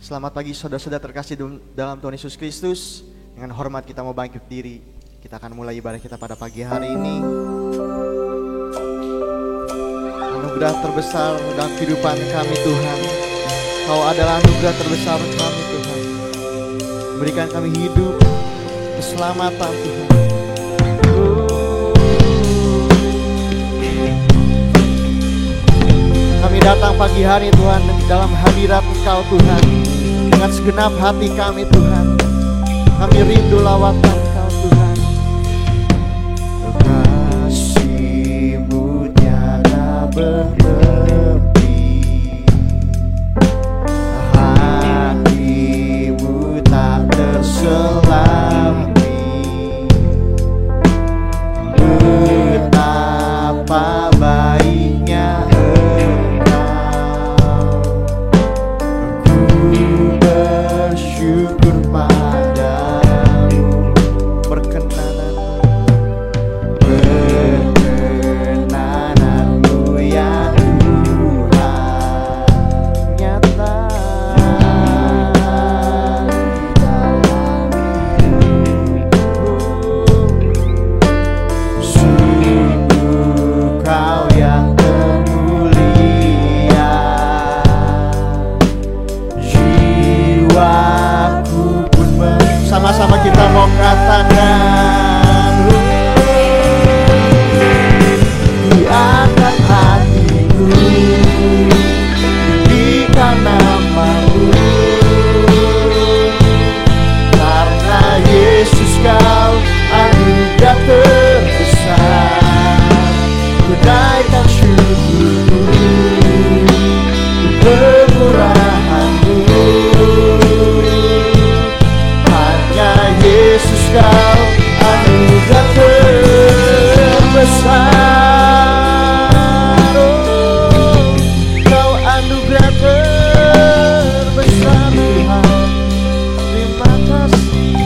Selamat pagi saudara-saudara terkasih dalam Tuhan Yesus Kristus. Dengan hormat kita mau bangkit diri. Kita akan mulai ibadah kita pada pagi hari ini. Anugerah terbesar dalam kehidupan kami Tuhan. Kau adalah anugerah terbesar kami Tuhan. Berikan kami hidup, keselamatan Tuhan. Kami datang pagi hari Tuhan dalam hadirat Engkau Tuhan. Dengan segenap hati kami Tuhan. Kami rindu lawatan Engkau Tuhan. Kasih-Mu tiada berhenti, hati-Mu tak terselami. Betapa baiknya syukur padamu, perkenananmu ya Tuhan nyata di dalam hidupku. Sungguh Kau yang termulia, jiwaku pun sama-sama kita mau katakan, diangkat hatiku, tinggikan nama-Mu, karena Yesus Kau anugerah terbesar. Kunaikan syukurku, kemurahan-Mu, hanya Yesus Kau anugerah terbesar. Oh, Kau anugerah terbesar Tuhan. Terima kasih.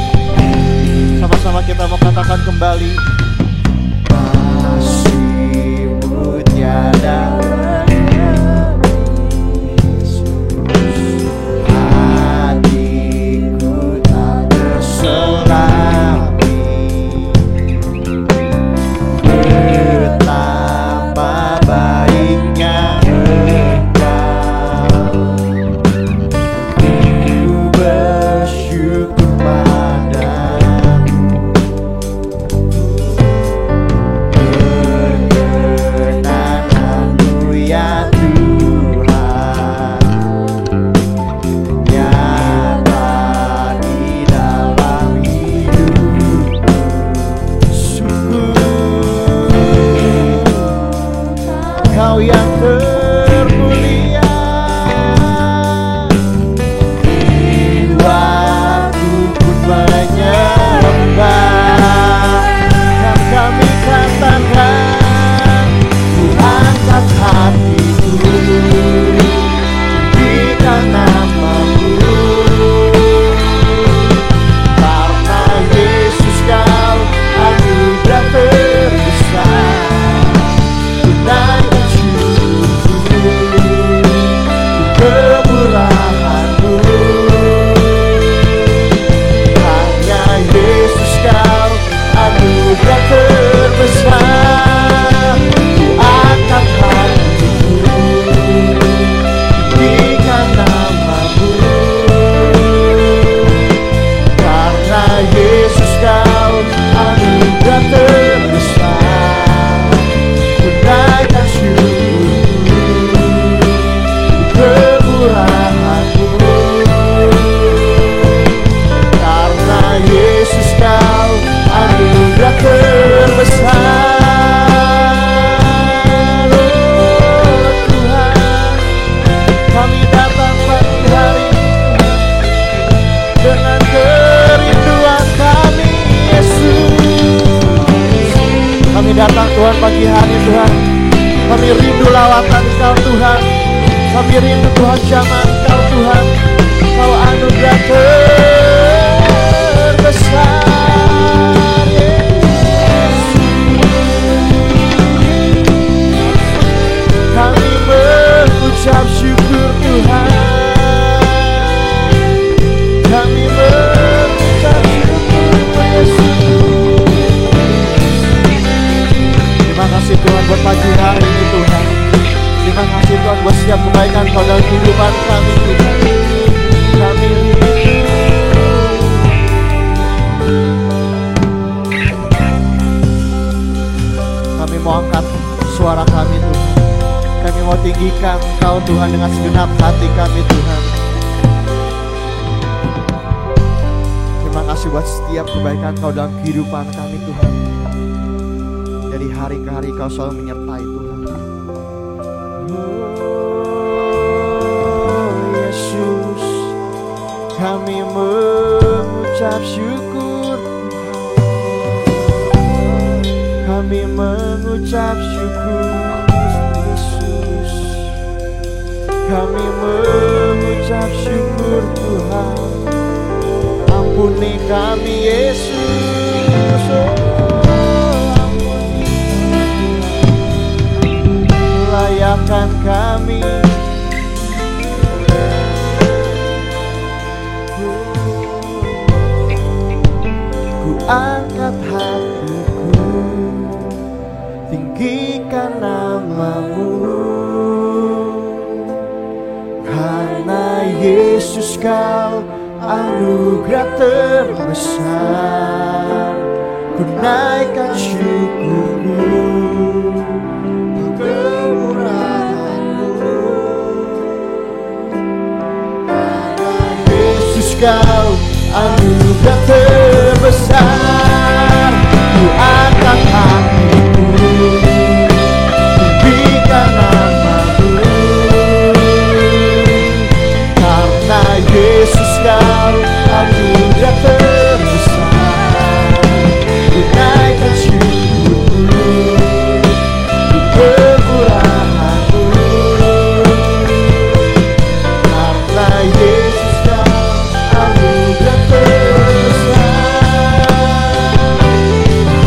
Sama-sama kita mau katakan kembali. Kasih-Mu tiada datang Tuhan pagi hari Tuhan. Kami rindu lawatan Engkau Tuhan. Kami rindu Tuhan zaman Engkau Tuhan. Kau anugerah terbesar Yesus. Kami mengucap syukur Tuhan. meninggikan Engkau Tuhan dengan segenap hati kami Tuhan. Terima kasih buat setiap kebaikan Kau dalam kehidupan kami Tuhan. Dari hari ke hari Kau selalu menyertai Tuhan. Oh Yesus, kami mengucap syukur. Kami mengucap syukur Yesus. Kami mengucap syukur Tuhan. Ampuni kami Yesus. Layakan kami. Ku angkat hatiku, tinggikan nama-Mu. Karena Yesus Kau anugerah terbesar, ku naikkan syukurku untuk kemurahan-Mu. Karena Yesus Kau anugerah terbesar, ku angkat hatiku, tinggikan nama-Mu. Karena Yesus Kau anugerah terbesar, ku naikkan syukurku untuk kemurahan-Mu. Karena Yesus Kau anugerah terbesar,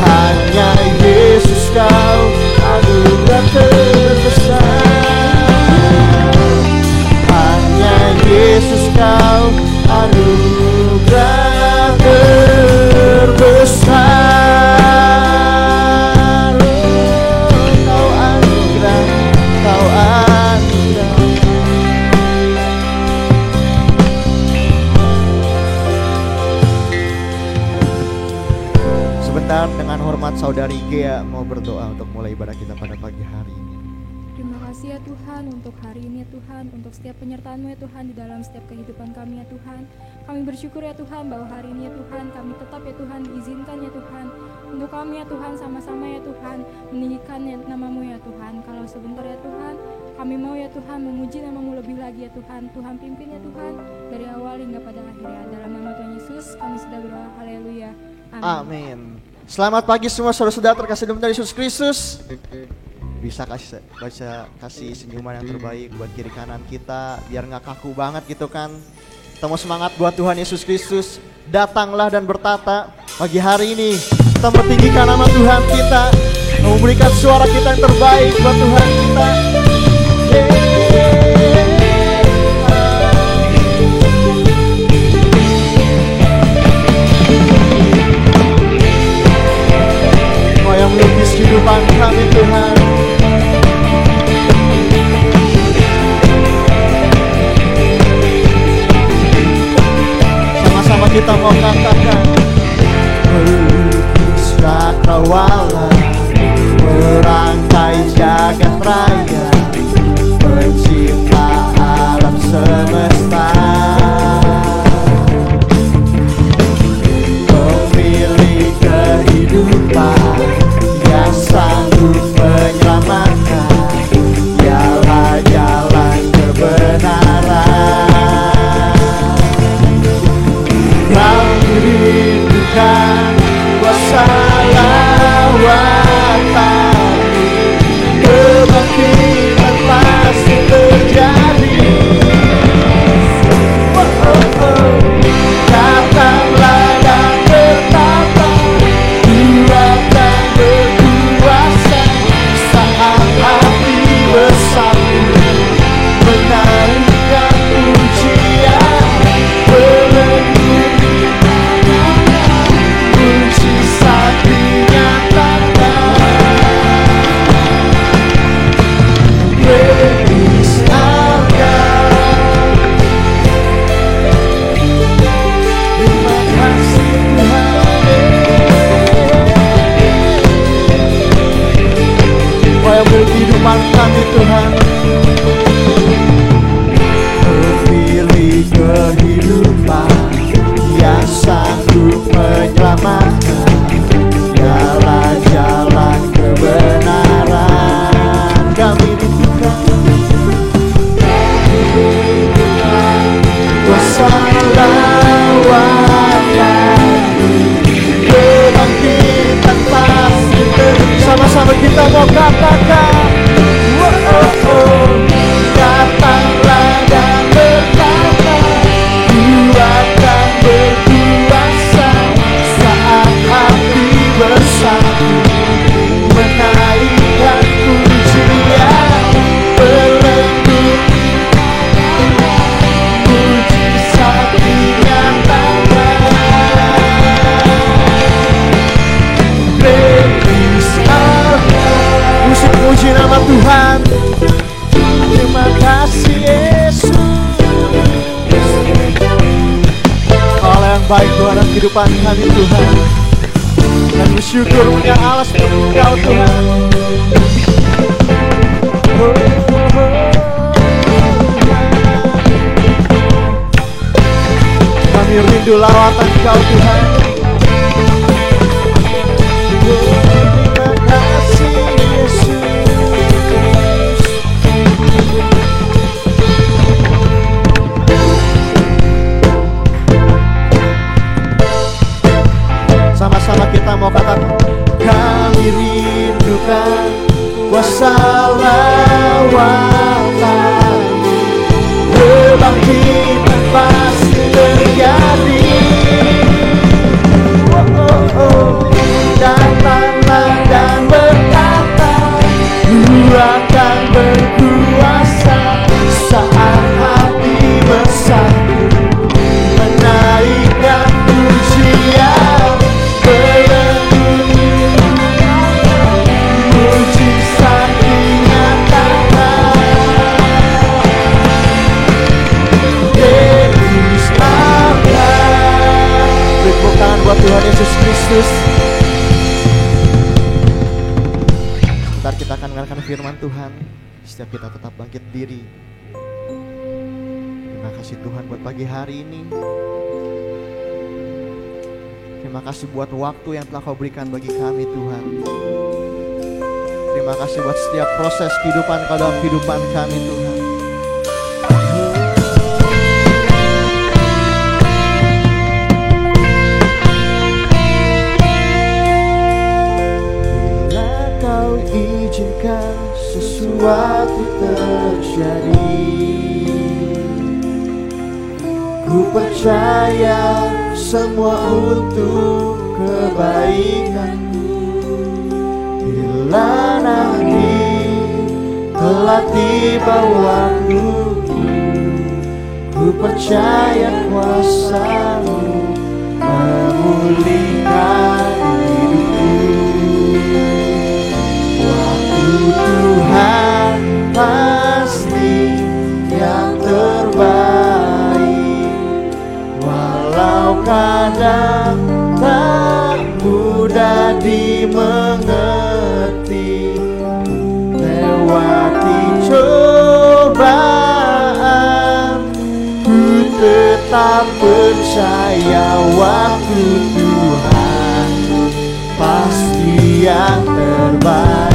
hanya Yesus Kau anugerah terbesar, hanya Yesus Kau anugerah terbesar. Kau anugerah, Kau anugerah. Sebentar dengan hormat Saudari Gea mau berdoa untuk mulai ibadah kita pada pagi hari ini. Terima kasih ya Tuhan untuk hari ini ya Tuhan, untuk setiap penyertaan-Mu ya Tuhan di dalam setiap kehidupan kami ya Tuhan. Kami bersyukur ya Tuhan bahwa hari ini ya Tuhan kami tetap ya Tuhan diizinkan ya Tuhan untuk kami ya Tuhan sama-sama ya Tuhan meninggikan ya nama-Mu ya Tuhan. Kalau sebentar ya Tuhan kami mau ya Tuhan memuji nama-Mu lebih lagi ya Tuhan. Tuhan pimpin ya Tuhan dari awal hingga pada akhirnya. Dalam nama Tuhan Yesus kami sudah berdoa. Haleluya. Amin. Amin. Selamat pagi semua saudara-saudara terkasih dalam Tuhan Yesus Kristus. Bisa kasih senyuman yang terbaik buat kiri kanan kita biar nggak kaku banget gitu kan. Kita mau semangat buat Tuhan Yesus Kristus. Datanglah dan bertata pagi hari ini. Kita mentinggikan nama Tuhan kita, memberikan suara kita yang terbaik buat Tuhan kita. Kau yang melukis kehidupan kami Tuhan. Sama-sama kita mau katakan, melukis cakrawala, merangkai jagat raya, pencipta alam semesta, pemilik kehidupan yang sanggup menyelamatkan, dialah jalan kebenaran. Kau rindukan kuasa lawan yang baik Tuhan dalam kehidupan kami Tuhan. Dan bersyukur punya alas Engkau Tuhan. Kami rindu lawatan Engkau Tuhan. Terima kasih Yesus. Sama-sama kita mau katakan, kami rindukan kuasa lawatan, kebangkitan pasti terjadi. Datanglah dan berkata, Ku akan berkuasa saat hati bersatu menaikkan pujian. Buat Tuhan Yesus Kristus. Sebentar kita akan mendengarkan firman Tuhan. Setiap kita tetap bangkit diri. Terima kasih Tuhan buat pagi hari ini. Terima kasih buat waktu yang telah Kau berikan bagi kami Tuhan. Terima kasih buat setiap proses kehidupan Kau dalam kehidupan kami Tuhan. Izinkan sesuatu terjadi, ku percaya semua untuk kebaikanmu. Bila nanti telah tiba waktumu, ku percaya kuasa-Mu memulihkan hidupku. Tuhan pasti yang terbaik, walau kadang tak mudah dimengerti. Lewati cobaan, ku tetap percaya waktu Tuhan pasti yang terbaik.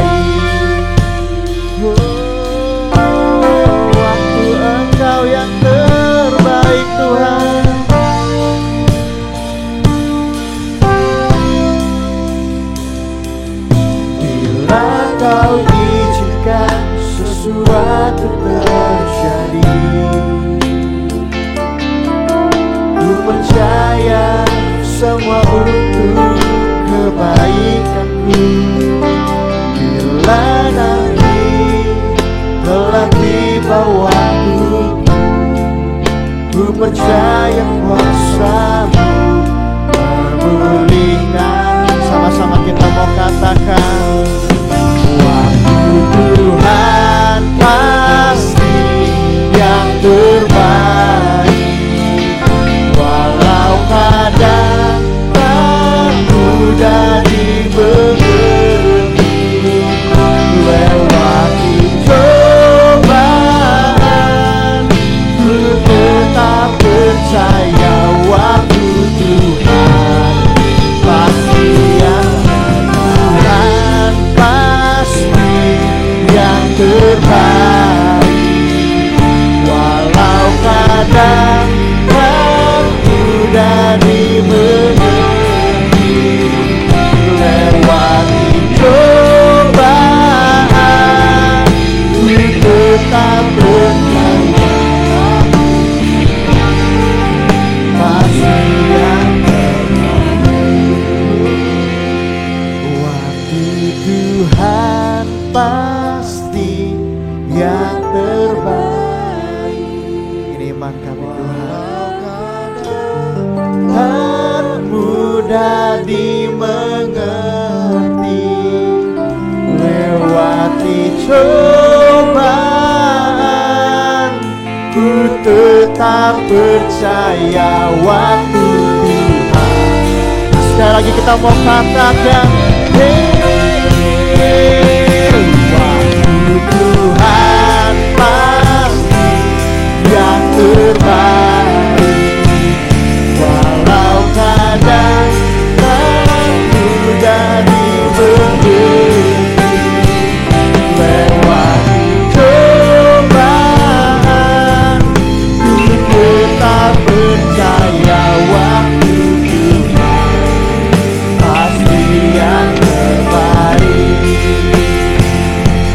Waktu Engkau yang terbaik Tuhan. Bila Kau izinkan sesuatu terjadi, ku percaya semua untuk kebaikanku. Bila nanti telah tiba waktu, ku percaya kuasa-Mu memulihkan. Sama-sama kita mau katakan, waktu Tuhan pasti yang terbaik, walau kadang tak mudah dimengerti. Lewati cobaan, ku tetap percaya waktu Tuhan pasti yang Tuhan pasti yang terbaik, walau kadang tak mudah dimengerti. Lewati cobaan, ku tetap percaya pasti yang terbaik. Waktu Tuhan pasti yang terbaik. Ini iman kami Tuhan. Tak mudah dimengerti. Lewati cobaan, ku tetap percaya waktu sekali lagi kita mau katakan, waktu Tuhan pasti yang terbaik. Walau kadang aku jadi begini, lewati cobaan, ku tetap percaya waktu Tuhan pasti yang terbaik.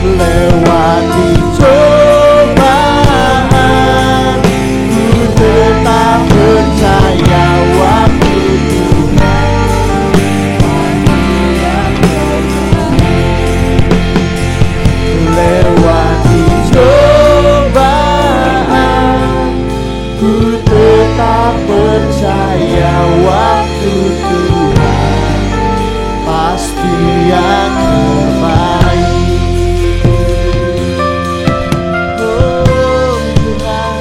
Lewati cobaan, ku tetap percaya waktu Tuhan pasti yang terbaik. Lewati cobaan, ku tetap percaya waktu Tuhan pasti yang terbaik. Oh Tuhan,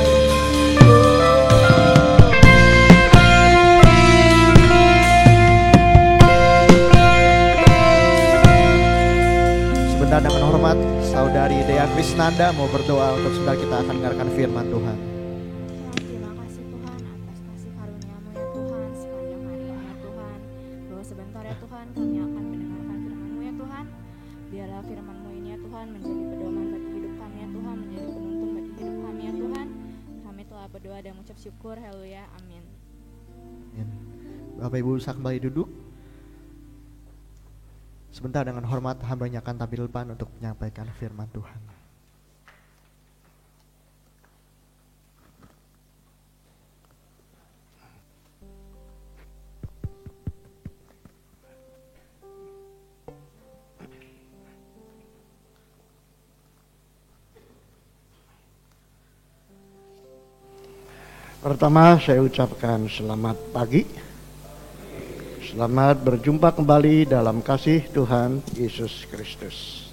sebentar dengan hormat Saudari Dea Krisnanda mau berdoa untuk saudara, kita akan dengarkan firman Tuhan. Terima kasih Tuhan atas kasih karunia-Mu ya Tuhan sepanjang hari ini ya Tuhan. Bahwa sebentar ya Tuhan kami akan mendengarkan firman-Mu ya Tuhan. Biarlah firman-Mu ini ya Tuhan menjadi pedoman bagi hidup kami ya Tuhan, menjadi penuntun bagi hidup kami ya Tuhan. Kami telah berdoa dan mengucap syukur, haleluya, amin. Bapak Ibu bisa kembali duduk. Sebentar dengan hormat hambanya akan tampil depan untuk menyampaikan firman Tuhan. Pertama saya ucapkan selamat pagi. Selamat berjumpa kembali dalam kasih Tuhan Yesus Kristus.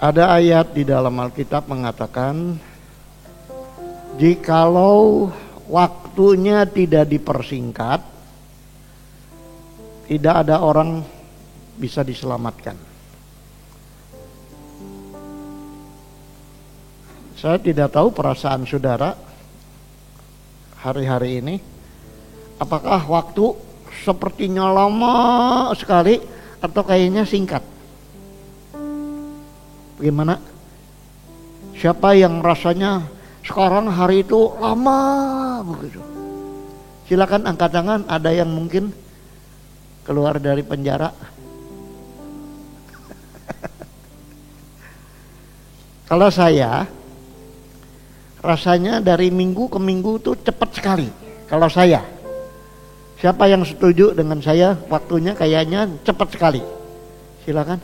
Ada ayat di dalam Alkitab mengatakan, jikalau waktunya tidak dipersingkat, tidak ada orang bisa diselamatkan. Saya tidak tahu perasaan saudara hari-hari ini. Apakah waktu sepertinya lama sekali atau kayaknya singkat? Bagaimana? Siapa yang rasanya sekarang hari itu lama begitu? Silakan angkat tangan, ada yang mungkin keluar dari penjara. Kalau saya rasanya dari minggu ke minggu itu cepat sekali. Kalau saya, siapa yang setuju dengan saya? Waktunya kayaknya cepat sekali. Silakan.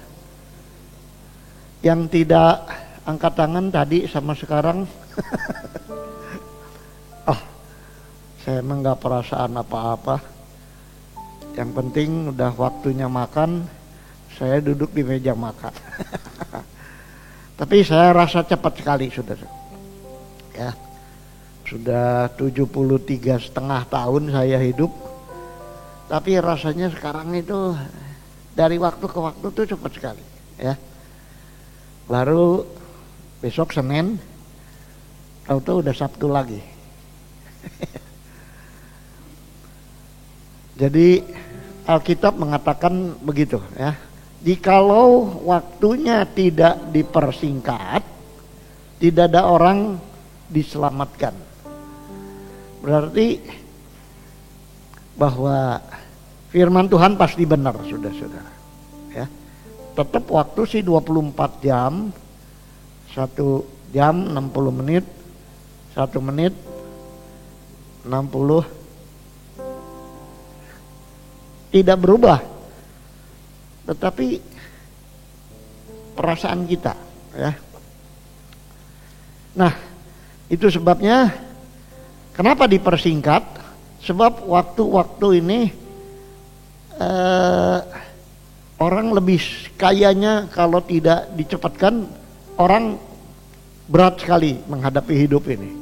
Yang tidak angkat tangan tadi sama sekarang. Oh, saya emang gak perasaan apa-apa. Yang penting udah waktunya makan, saya duduk di meja makan. Tapi saya rasa cepat sekali, saudara. Ya, sudah 73,5 tahun saya hidup. Tapi rasanya sekarang itu dari waktu ke waktu tuh cepat sekali, ya. Baru besok Senin, tahu-tahu udah Sabtu lagi. Jadi Alkitab mengatakan begitu, ya. Jikalau waktunya tidak dipersingkat, tidak ada orang diselamatkan. Berarti bahwa firman Tuhan pasti benar, saudara-saudara. Ya. Tetap waktu sih 24 jam, 1 jam 60 menit, 1 menit 60, tidak berubah. Tetapi perasaan kita, ya. Nah, itu sebabnya kenapa dipersingkat? Sebab waktu-waktu ini orang lebih kayanya kalau tidak dicepatkan, orang berat sekali menghadapi hidup ini.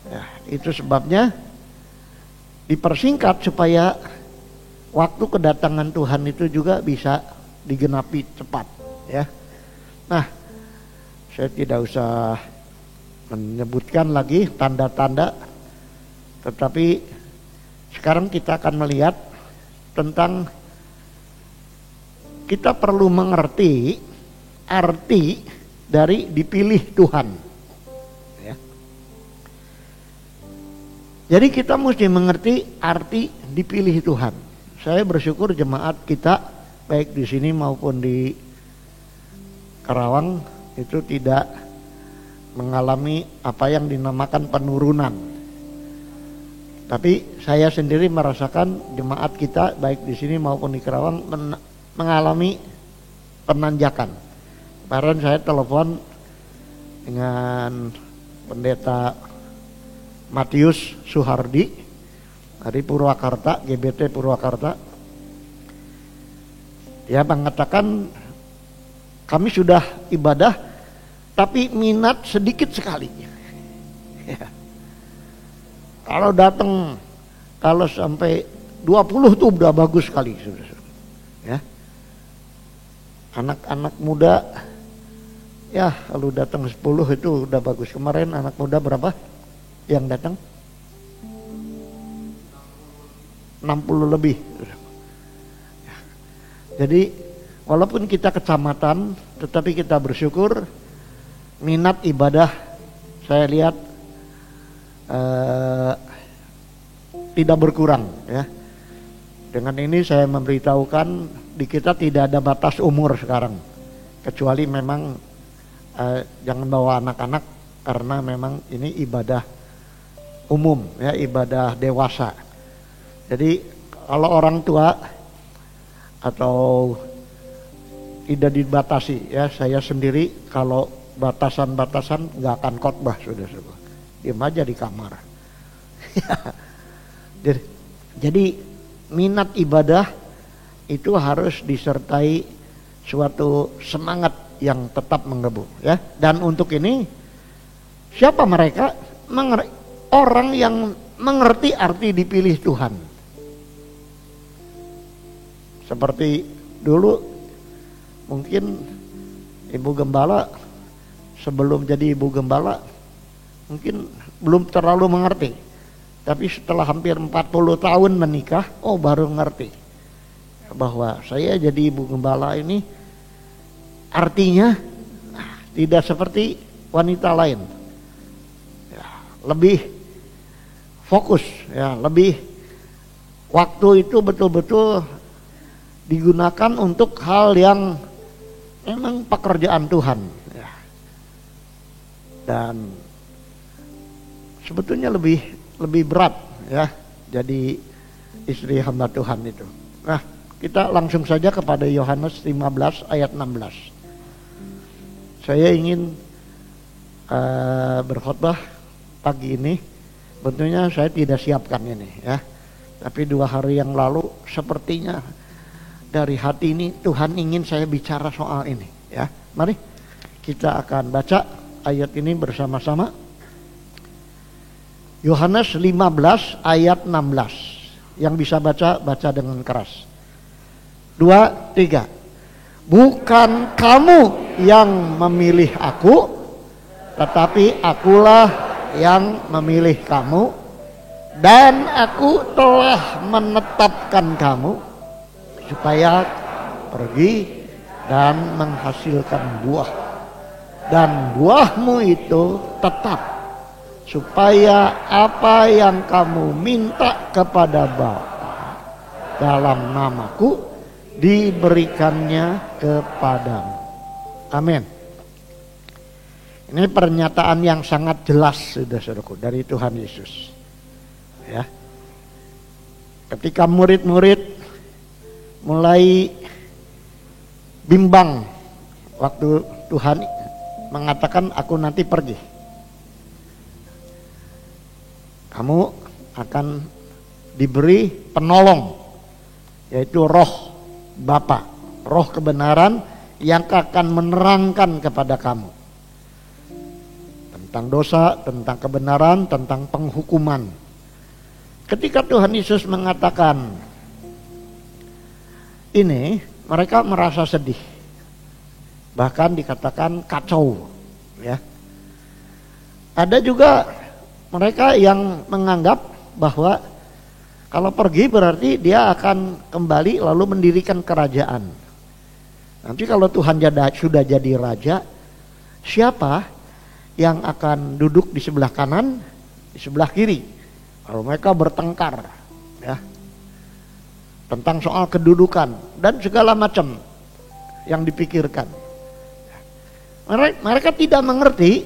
Ya, itu sebabnya dipersingkat supaya waktu kedatangan Tuhan itu juga bisa digenapi cepat, ya. Nah, saya tidak usah menyebutkan lagi tanda-tanda, tetapi sekarang kita akan melihat tentang kita perlu mengerti arti dari dipilih Tuhan, ya. Jadi kita mesti mengerti arti dipilih Tuhan. Saya bersyukur jemaat kita baik di sini maupun di Karawang itu tidak mengalami apa yang dinamakan penurunan. Tapi saya sendiri merasakan jemaat kita baik di sini maupun di Karawang mengalami penanjakan. Kemarin saya telepon dengan pendeta Matius Suhardi dari Purwakarta, GBT Purwakarta. Dia mengatakan kami sudah ibadah tapi minat sedikit sekali. Ya. Kalau datang, kalau sampai 20 tuh udah bagus sekali. Ya. Anak-anak muda, ya kalau datang 10 itu udah bagus. Kemarin anak muda berapa yang datang? 60 lebih. Jadi walaupun kita kecamatan, tetapi kita bersyukur minat ibadah saya lihat tidak berkurang, ya. Dengan ini saya memberitahukan di kita tidak ada batas umur sekarang, kecuali memang jangan bawa anak-anak karena memang ini ibadah umum, ya, ibadah dewasa. Jadi kalau orang tua atau tidak dibatasi, ya, saya sendiri kalau batasan-batasan nggak akan khotbah, saudara-saudara, diam aja di kamar. Jadi minat ibadah itu harus disertai suatu semangat yang tetap menggebu, ya. Dan untuk ini siapa mereka? Orang yang mengerti arti dipilih Tuhan. Seperti dulu mungkin ibu gembala sebelum jadi ibu gembala mungkin belum terlalu mengerti. Tapi setelah hampir 40 tahun menikah, baru ngerti bahwa saya jadi ibu gembala ini artinya tidak seperti wanita lain, ya, lebih fokus, ya, lebih waktu itu betul-betul digunakan untuk hal yang memang pekerjaan Tuhan, ya. Dan sebetulnya lebih berat, ya, jadi istri hamba Tuhan itu. Nah, kita langsung saja kepada Yohanes 15 ayat 16. Saya ingin berkhotbah pagi ini. Tentunya saya tidak siapkan ini, ya. Tapi 2 hari yang lalu sepertinya dari hati ini Tuhan ingin saya bicara soal ini, ya. Mari kita akan baca ayat ini bersama-sama. Yohanes 15 ayat 16. Yang bisa baca dengan keras. 2, 3. Bukan kamu yang memilih aku, tetapi akulah yang memilih kamu, dan aku telah menetapkan kamu supaya pergi dan menghasilkan buah, dan buahmu itu tetap, supaya apa yang kamu minta kepada Bapa dalam namaku diberikannya kepadamu. Amin. Ini pernyataan yang sangat jelas, saudara-saudaraku, dari Tuhan Yesus, ya. Ketika murid-murid mulai bimbang waktu Tuhan mengatakan aku nanti pergi, kamu akan diberi penolong, yaitu Roh Bapa, Roh kebenaran yang akan menerangkan kepada kamu tentang dosa, tentang kebenaran, tentang penghukuman. ketika Tuhan Yesus mengatakan ini, mereka merasa sedih. Bahkan dikatakan kacau, ya. Ada juga mereka yang menganggap bahwa kalau pergi berarti dia akan kembali lalu mendirikan kerajaan. Nanti kalau Tuhan sudah jadi raja, siapa yang akan duduk di sebelah kanan, di sebelah kiri? Kalau mereka bertengkar, ya, tentang soal kedudukan dan segala macam yang dipikirkan. Mereka tidak mengerti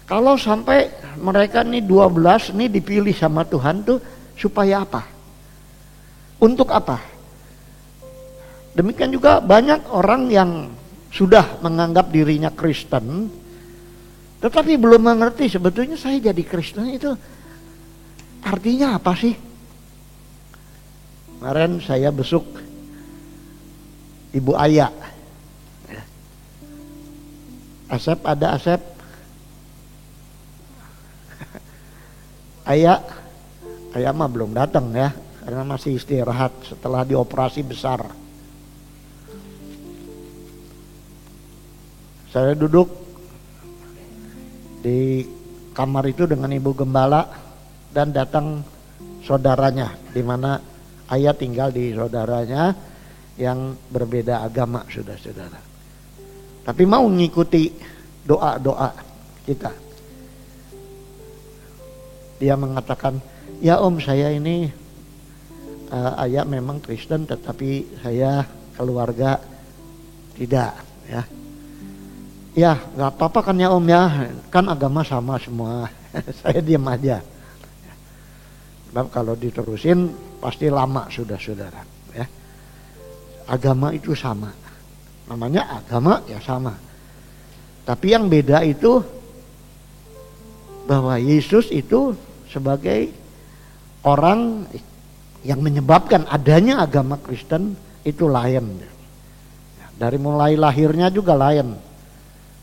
kalau sampai mereka nih 12 nih dipilih sama Tuhan tuh supaya apa? Untuk apa? Demikian juga banyak orang yang sudah menganggap dirinya Kristen tetapi belum mengerti sebetulnya saya jadi Kristen itu artinya apa sih? Kemarin saya besuk Ibu Aya. Asep, ada Asep? Aya mah belum datang ya, karena masih istirahat setelah dioperasi besar. Saya duduk di kamar itu dengan Ibu Gembala dan datang saudaranya, di mana Ayah tinggal di saudaranya yang berbeda agama, saudara-saudara. Tapi mau mengikuti doa-doa kita. Dia mengatakan, ya Om, saya ini Ayah memang Kristen, tetapi saya keluarga tidak, ya. Ya, nggak apa-apa kan ya Om ya, kan agama sama semua. Saya diam aja. Sebab kalau diterusin pasti lama sudah saudara, ya. Agama itu sama, namanya agama ya sama. Tapi yang beda itu bahwa Yesus itu sebagai orang yang menyebabkan adanya agama Kristen itu lain. Dari mulai lahirnya juga lain.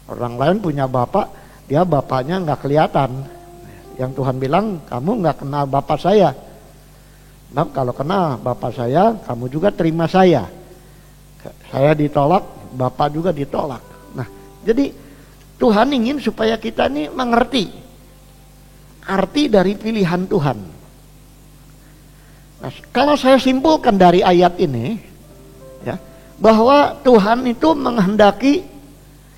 Orang lain punya bapak, dia bapaknya nggak kelihatan. Yang Tuhan bilang, kamu nggak kenal bapak saya. Nah, kalau kenal bapak saya, kamu juga terima saya. Saya ditolak, bapak juga ditolak. Nah, jadi Tuhan ingin supaya kita ini mengerti arti dari pilihan Tuhan. Nah, kalau saya simpulkan dari ayat ini, ya, bahwa Tuhan itu menghendaki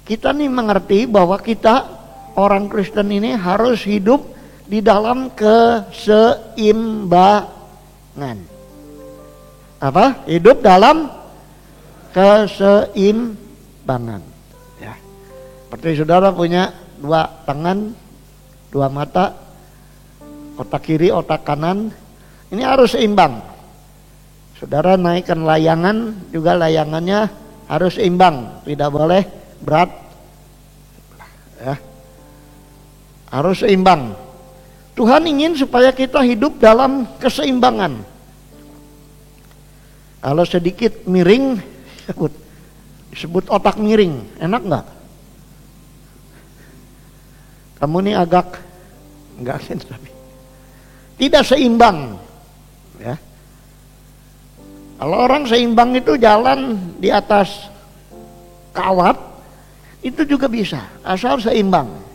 kita nih mengerti bahwa kita orang Kristen ini harus hidup di dalam keseimbangan. Apa? Hidup dalam keseimbangan. Ya. Seperti saudara punya 2 tangan, 2 mata, otak kiri, otak kanan. Ini harus seimbang. Saudara naikkan layangan, juga layangannya harus seimbang, tidak boleh berat. Ya. Harus seimbang. Tuhan ingin supaya kita hidup dalam keseimbangan. Kalau sedikit miring, disebut otak miring. Enak nggak? Kamu nih agak enggak tapi tidak seimbang. Ya. Kalau orang seimbang itu jalan di atas kawat, itu juga bisa, asal seimbang.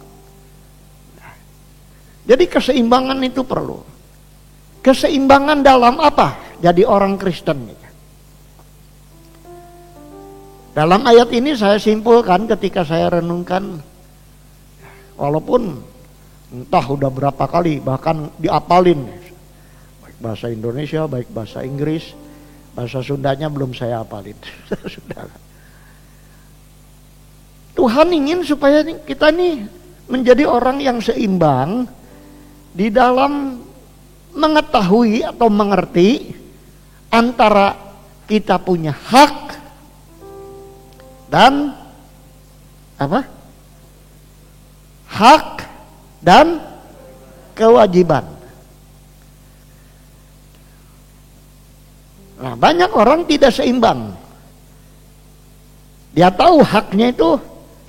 Jadi keseimbangan itu perlu. Keseimbangan dalam apa? Jadi orang Kristen. Dalam ayat ini saya simpulkan ketika saya renungkan, walaupun entah udah berapa kali bahkan diapalin, baik bahasa Indonesia, baik bahasa Inggris, bahasa Sundanya belum saya apalin. Sudah. Tuhan ingin supaya kita nih menjadi orang yang seimbang di dalam mengetahui atau mengerti antara kita punya hak dan apa? Hak dan kewajiban. Nah, banyak orang tidak seimbang. Dia tahu haknya itu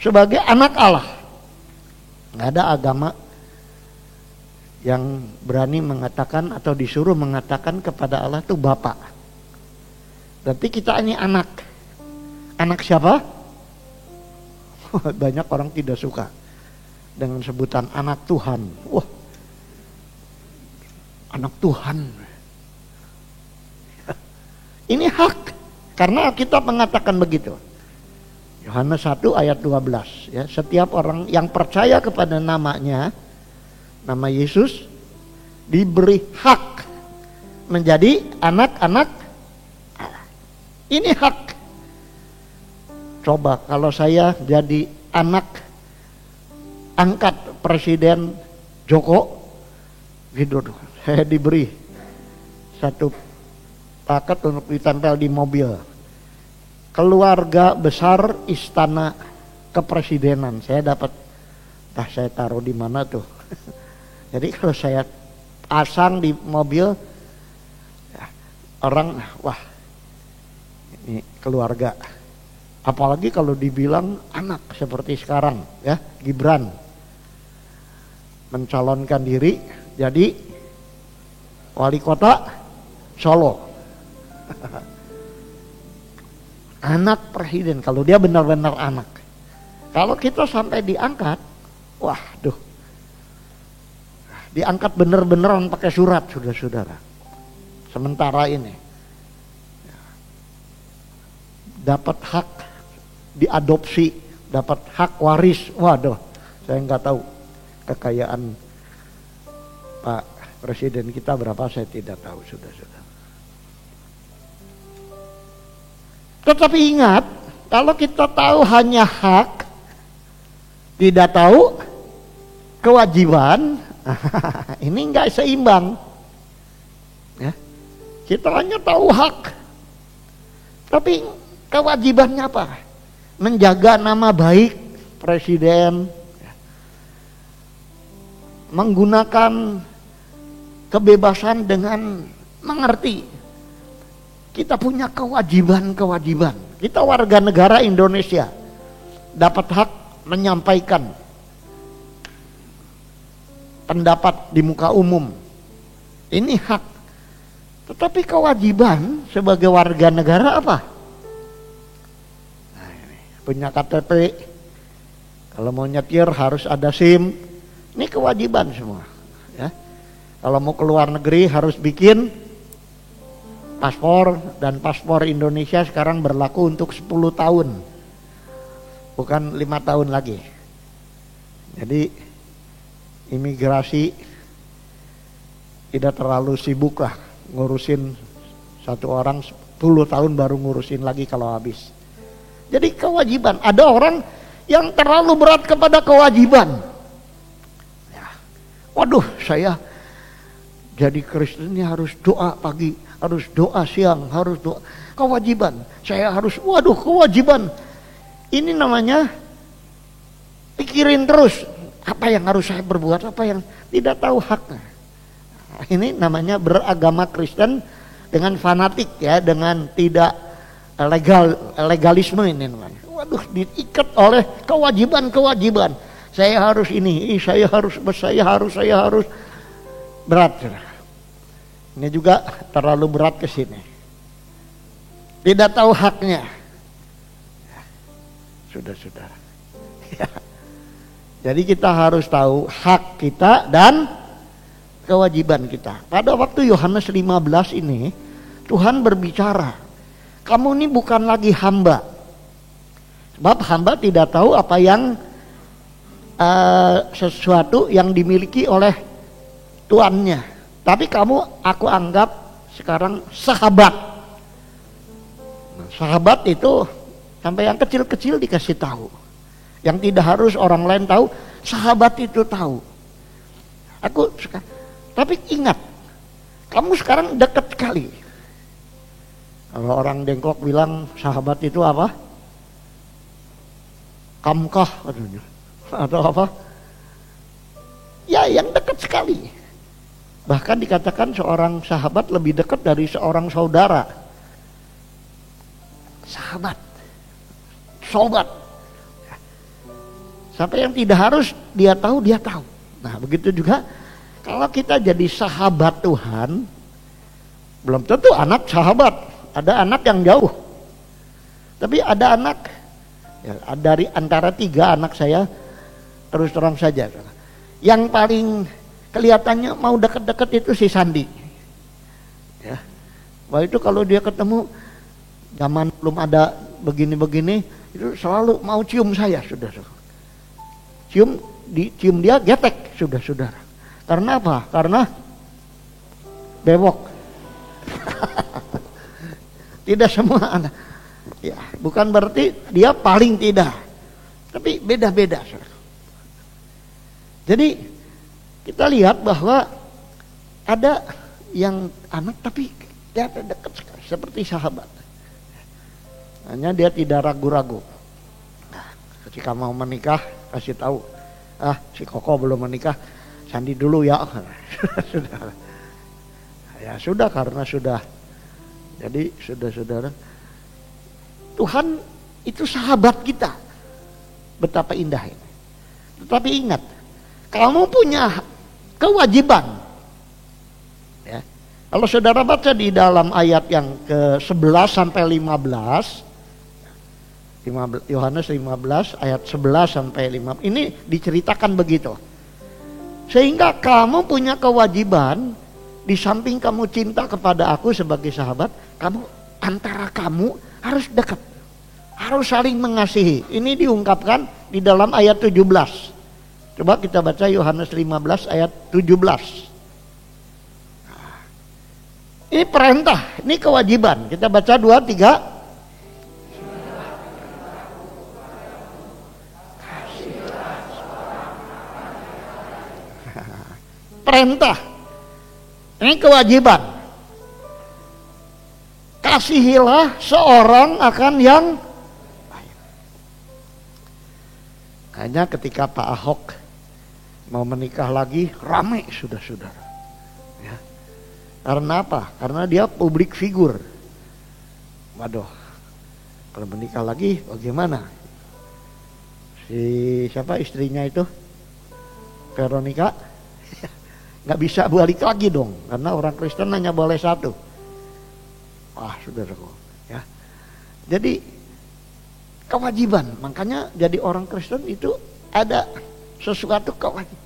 sebagai anak Allah. Nggak ada agama yang berani mengatakan atau disuruh mengatakan kepada Allah itu Bapa. Berarti kita ini anak. Anak siapa? Banyak orang tidak suka dengan sebutan anak Tuhan. Wah, anak Tuhan. Ini hak, karena kita mengatakan begitu. Yohanes 1 ayat 12 ya, setiap orang yang percaya kepada namanya, nama Yesus, diberi hak menjadi anak-anak Allah. Ini hak. Coba kalau saya jadi anak angkat Presiden Joko Widodo, saya diberi satu paket untuk ditempel di mobil. Keluarga besar istana kepresidenan, saya dapat. Saya taruh di mana tuh? Jadi kalau saya pasang di mobil, ya, orang wah ini keluarga. Apalagi kalau dibilang anak seperti sekarang ya, Gibran mencalonkan diri jadi wali kota Solo. Anak presiden, kalau dia benar-benar anak. Kalau kita sampai diangkat, waduh, diangkat bener-beneran pakai surat, saudara-saudara. Sementara ini dapat hak diadopsi, dapat hak waris. Waduh, saya nggak tahu kekayaan Pak Presiden kita berapa, saya tidak tahu, saudara-saudara. Tetapi ingat, kalau kita tahu hanya hak, tidak tahu kewajiban, ini nggak seimbang. Ya. Kita hanya tahu hak, tapi kewajibannya apa? Menjaga nama baik presiden, menggunakan kebebasan dengan mengerti. Kita punya kewajiban-kewajiban. Kita warga negara Indonesia, dapat hak menyampaikan pendapat di muka umum. Ini hak. Tetapi kewajiban sebagai warga negara apa? Nah, ini, punya KTP, kalau mau nyetir harus ada SIM. Ini kewajiban semua. Ya. Kalau mau keluar negeri harus bikin paspor, dan paspor Indonesia sekarang berlaku untuk 10 tahun. Bukan 5 tahun lagi. Jadi imigrasi tidak terlalu sibuk lah ngurusin satu orang 10 tahun baru ngurusin lagi kalau habis. Jadi kewajiban. Ada orang yang terlalu berat kepada kewajiban. Ya. Waduh, saya jadi Kristen ini harus doa pagi, harus doa siang, harus doa. Kewajiban. Saya harus, waduh, kewajiban. Ini namanya pikirin terus apa yang harus saya berbuat, apa yang tidak tahu haknya. Ini namanya beragama Kristen dengan fanatik ya, dengan tidak legalisme ini namanya. Waduh, diikat oleh kewajiban-kewajiban. Saya harus ini, saya harus berat. Ini juga terlalu berat ke sini. Tidak tahu haknya. Saudara-saudara. Ya. Jadi kita harus tahu hak kita dan kewajiban kita. Pada waktu Yohanes 15 ini, Tuhan berbicara, kamu ini bukan lagi hamba. Sebab hamba tidak tahu apa yang sesuatu yang dimiliki oleh tuannya. Tapi aku anggap sekarang sahabat. Nah, sahabat itu sampai yang kecil-kecil dikasih tahu. Yang tidak harus orang lain tahu, sahabat itu tahu. Tapi ingat, kamu sekarang dekat sekali. Kalau orang Dengklok bilang sahabat itu apa? Kamkah atau apa? Ya, yang dekat sekali. Bahkan dikatakan seorang sahabat lebih dekat dari seorang saudara. Sahabat, sobat. Sampai yang tidak harus dia tahu, dia tahu. Nah, begitu juga Kalau kita jadi sahabat Tuhan, belum tentu anak sahabat. Ada anak yang jauh. Tapi ada anak, ya, dari antara 3 anak saya, terus terang saja, yang paling kelihatannya mau deket-deket itu si Sandi. Ya. Wah, itu kalau dia ketemu, zaman belum ada begini-begini, itu selalu mau cium saya, saudara. Cium dia getek, saudara. Karena apa? Karena bewok. Tidak semua anak. Ya, bukan berarti dia paling tidak. Tapi beda-beda, saudara. Jadi kita lihat bahwa ada yang anak tapi dia dekat sekali, seperti sahabat. Hanya dia tidak ragu-ragu. Nah, ketika mau menikah kasih tahu, si Koko belum menikah, Sandi dulu ya. Sudah. Ya sudah, karena sudah. Jadi saudara, Tuhan itu sahabat kita. Betapa indah ini. Tetapi ingat, kamu punya kewajiban. Ya. Kalau saudara baca di dalam ayat yang ke-11 sampai 15, Yohanes 15 ayat 11 sampai 15, ini diceritakan begitu. Sehingga kamu punya kewajiban, di samping kamu cinta kepada aku sebagai sahabat, antara kamu harus dekat, harus saling mengasihi. Ini diungkapkan di dalam ayat 17. Coba kita baca Yohanes 15 ayat 17. Ini perintah, ini kewajiban. Kita baca 2, 3. Perintah, ini kewajiban. Kasihilah seorang akan yang lain. Hanya ketika Pak Ahok mau menikah lagi, ramai saudara. Ya. Karena apa? Karena dia publik figur. Waduh, kalau menikah lagi bagaimana? Siapa istrinya itu? Veronica? Nggak bisa balik lagi dong, karena orang Kristen hanya boleh 1. Wah, saudaraku, ya. Jadi kewajiban, makanya jadi orang Kristen itu ada sesuatu kewajiban.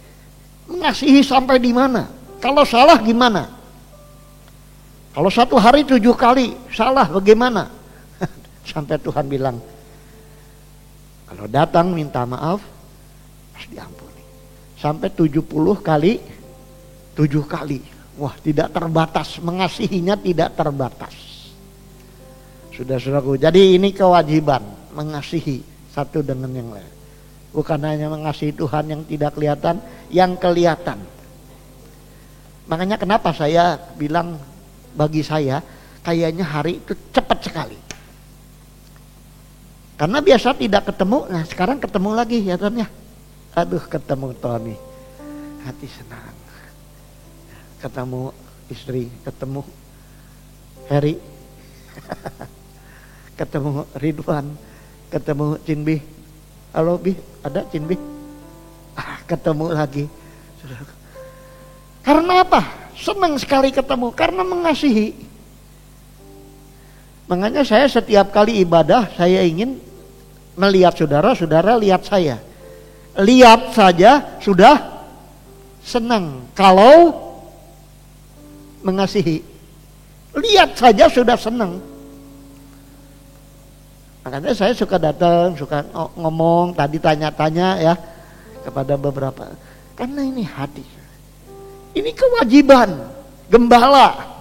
Mengasihi sampai di mana? Kalau salah gimana? Kalau 1 hari 7 kali salah bagaimana? Sampai Tuhan bilang, kalau datang minta maaf, harus diampuni. Sampai 70 kali 7 kali. Wah, tidak terbatas. Mengasihinya tidak terbatas. Saudara-saudaraku, jadi ini kewajiban. Mengasihi satu dengan yang lain. Bukan hanya mengasihi Tuhan yang tidak kelihatan, yang kelihatan. Makanya kenapa saya bilang, bagi saya kayaknya hari itu cepat sekali. Karena biasa tidak ketemu, nah sekarang ketemu lagi ya Ton ya. Aduh, ketemu Tony, hati senang. Ketemu istri, ketemu Heri, ketemu Ridwan, ketemu Cinbi. Halo Bi, ada Cinbi? Ketemu lagi. Karena apa? Senang sekali ketemu, karena mengasihi. Makanya saya setiap kali ibadah, saya ingin melihat saudara, saudara lihat saya. Lihat saja sudah senang. Kalau mengasihi, lihat saja sudah senang. Makanya saya suka datang, suka ngomong, tadi tanya-tanya ya kepada beberapa. Karena ini hati. Ini kewajiban gembala.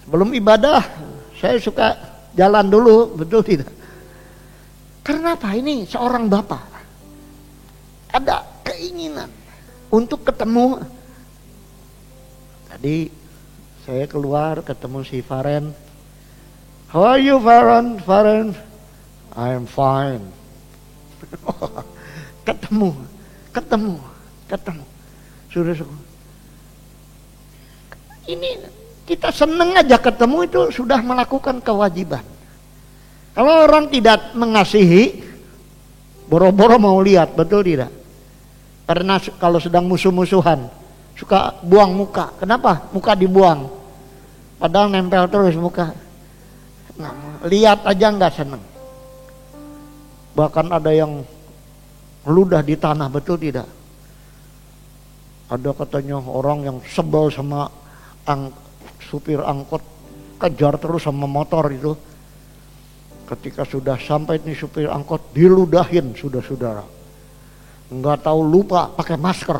Sebelum ibadah saya suka jalan dulu, betul tidak? Karena apa? Ini seorang bapak ada keinginan untuk ketemu. Tadi saya keluar ketemu si Faren. How are you Faren? Faren, I am fine. Ketemu. Sudah. Ini kita senang aja ketemu itu sudah melakukan kewajiban. Kalau orang tidak mengasihi, boro-boro mau lihat, betul tidak? Karena kalau sedang musuh-musuhan suka buang muka. Kenapa? Muka dibuang. Padahal nempel terus muka. Nah, lihat aja nggak seneng. Bahkan ada yang ludah di tanah, betul tidak? Ada katanya orang yang sebel sama supir angkot, kejar terus sama motor itu. Ketika sudah sampai nih supir angkot, diludahin saudara. Nggak tahu lupa pakai masker.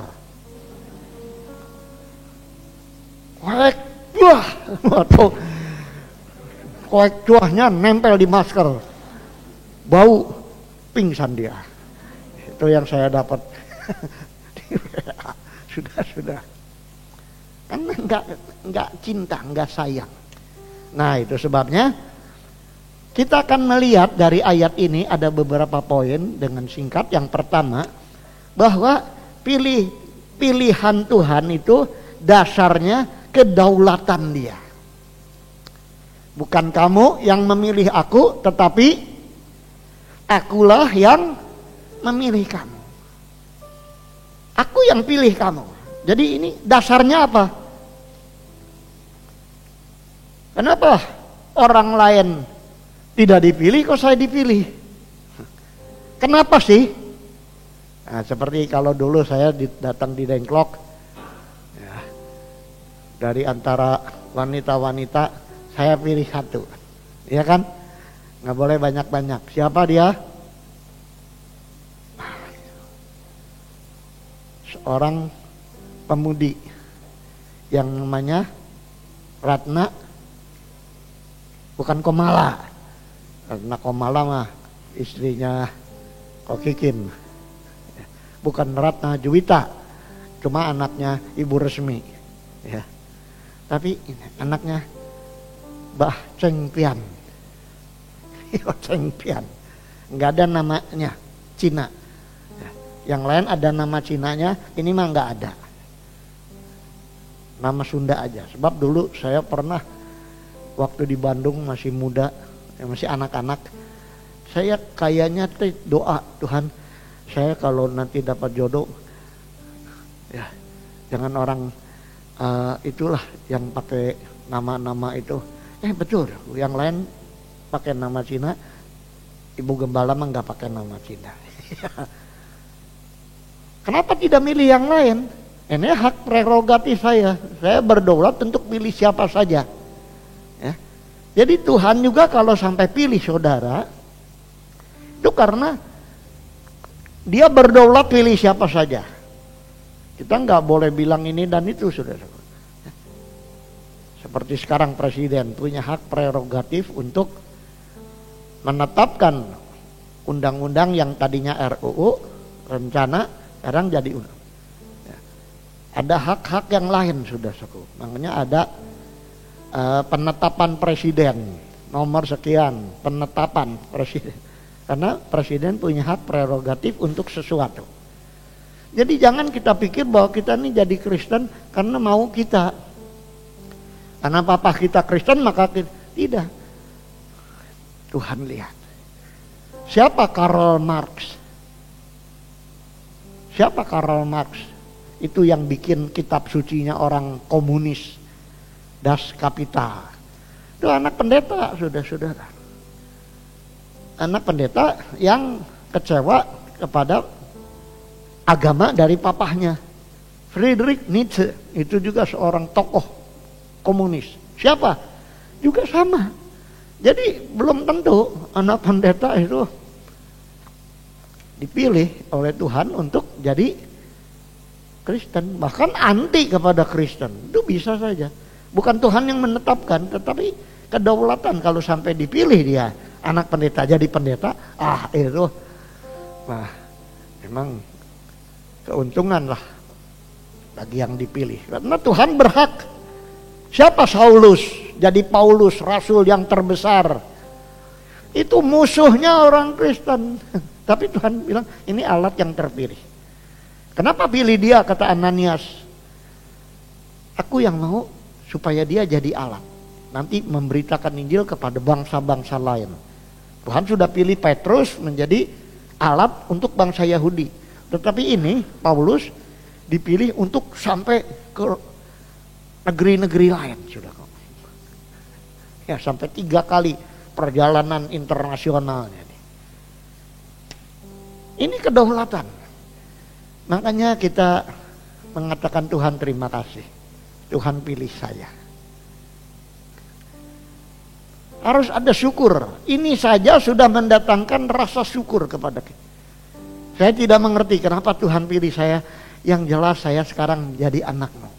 Koek cuah, atau koek cuahnya nempel di masker, bau, pingsan dia. Itu yang saya dapat. Sudah. Kan nggak cinta, nggak sayang. Nah itu sebabnya kita akan melihat dari ayat ini ada beberapa poin dengan singkat. Yang pertama, bahwa pilihan Tuhan itu dasarnya kedaulatan Dia. Bukan kamu yang memilih aku, tetapi akulah yang memilih kamu. Aku yang pilih kamu. Jadi ini dasarnya apa? Kenapa orang lain tidak dipilih, kok saya dipilih? Kenapa sih? Nah, seperti kalau dulu saya datang di Dengklok, ya, dari antara wanita-wanita saya pilih satu, ya kan? Nggak boleh banyak-banyak. Siapa dia? Seorang pemudi yang namanya Ratna, bukan Komala. Ratna Komala mah istrinya Kokikin. Bukan Ratna Juwita, cuma anaknya Ibu Resmi, ya. Tapi anaknya Mbah Cheng Pian. Cheng Pian, nggak ada namanya Cina. Yang lain ada nama Cinanya, ini mah nggak ada. Nama Sunda aja. Sebab dulu saya pernah waktu di Bandung masih muda, masih anak-anak, saya kayaknya doa, Tuhan, saya kalau nanti dapat jodoh, ya jangan orang itulah yang pakai nama-nama itu. Betul, yang lain pakai nama Cina, Ibu Gembala mah nggak pakai nama Cina. Kenapa tidak milih yang lain? Ini hak prerogatif saya. Saya berdaulat untuk pilih siapa saja. Ya. Jadi Tuhan juga kalau sampai pilih saudara, itu karena Dia berdaulat pilih siapa saja. Kita nggak boleh bilang ini dan itu, saudara. Seperti sekarang presiden punya hak prerogatif untuk menetapkan undang-undang yang tadinya RUU, rencana, sekarang jadi undang. Ada hak-hak yang lain, saudaraku. Makanya ada penetapan presiden nomor sekian, penetapan presiden. Karena presiden punya hak prerogatif untuk sesuatu. Jadi jangan kita pikir bahwa kita ini jadi Kristen karena mau kita. Karena papa kita Kristen maka kita tidak. Tuhan lihat. Siapa Karl Marx? Siapa Karl Marx? Itu yang bikin kitab sucinya orang komunis, Das Kapital. Itu anak pendeta, saudara-saudara. Anak pendeta yang kecewa kepada agama dari papahnya. Friedrich Nietzsche itu juga seorang tokoh komunis. Siapa? Juga sama. Jadi belum tentu anak pendeta itu dipilih oleh Tuhan untuk jadi Kristen, bahkan anti kepada Kristen. Itu bisa saja. Bukan Tuhan yang menetapkan, tetapi kedaulatan kalau sampai dipilih dia anak pendeta jadi pendeta, itu memang keuntungan lah bagi yang dipilih. Karena Tuhan berhak. Siapa Saulus jadi Paulus, rasul yang terbesar? Itu musuhnya orang Kristen. Tapi Tuhan bilang ini alat yang terpilih. Kenapa pilih dia, kata Ananias? Aku yang mau supaya dia jadi alat. Nanti memberitakan Injil kepada bangsa-bangsa lain. Tuhan sudah pilih Petrus menjadi alat untuk bangsa Yahudi. Tetapi ini Paulus dipilih untuk sampai ke negeri-negeri lain, sudah. Ya, sampai 3 kali perjalanan internasionalnya. Ini kedaulatan. Makanya kita mengatakan Tuhan terima kasih. Tuhan pilih saya. Harus ada syukur. Ini saja sudah mendatangkan rasa syukur kepada kita. Saya tidak mengerti kenapa Tuhan pilih saya. Yang jelas saya sekarang jadi anak-Mu.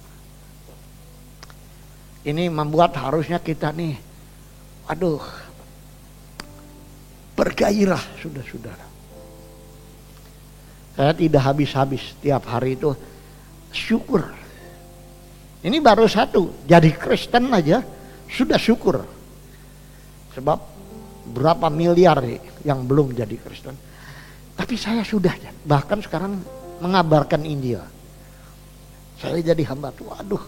Ini membuat harusnya kita nih, aduh, bergairah, saudara. Saya tidak habis-habis tiap hari itu syukur. Ini baru satu, jadi Kristen aja sudah syukur. Sebab berapa miliar yang belum jadi Kristen. Tapi saya sudah, bahkan sekarang mengabarkan Injil. Saya jadi hamba Tuhan. Waduh,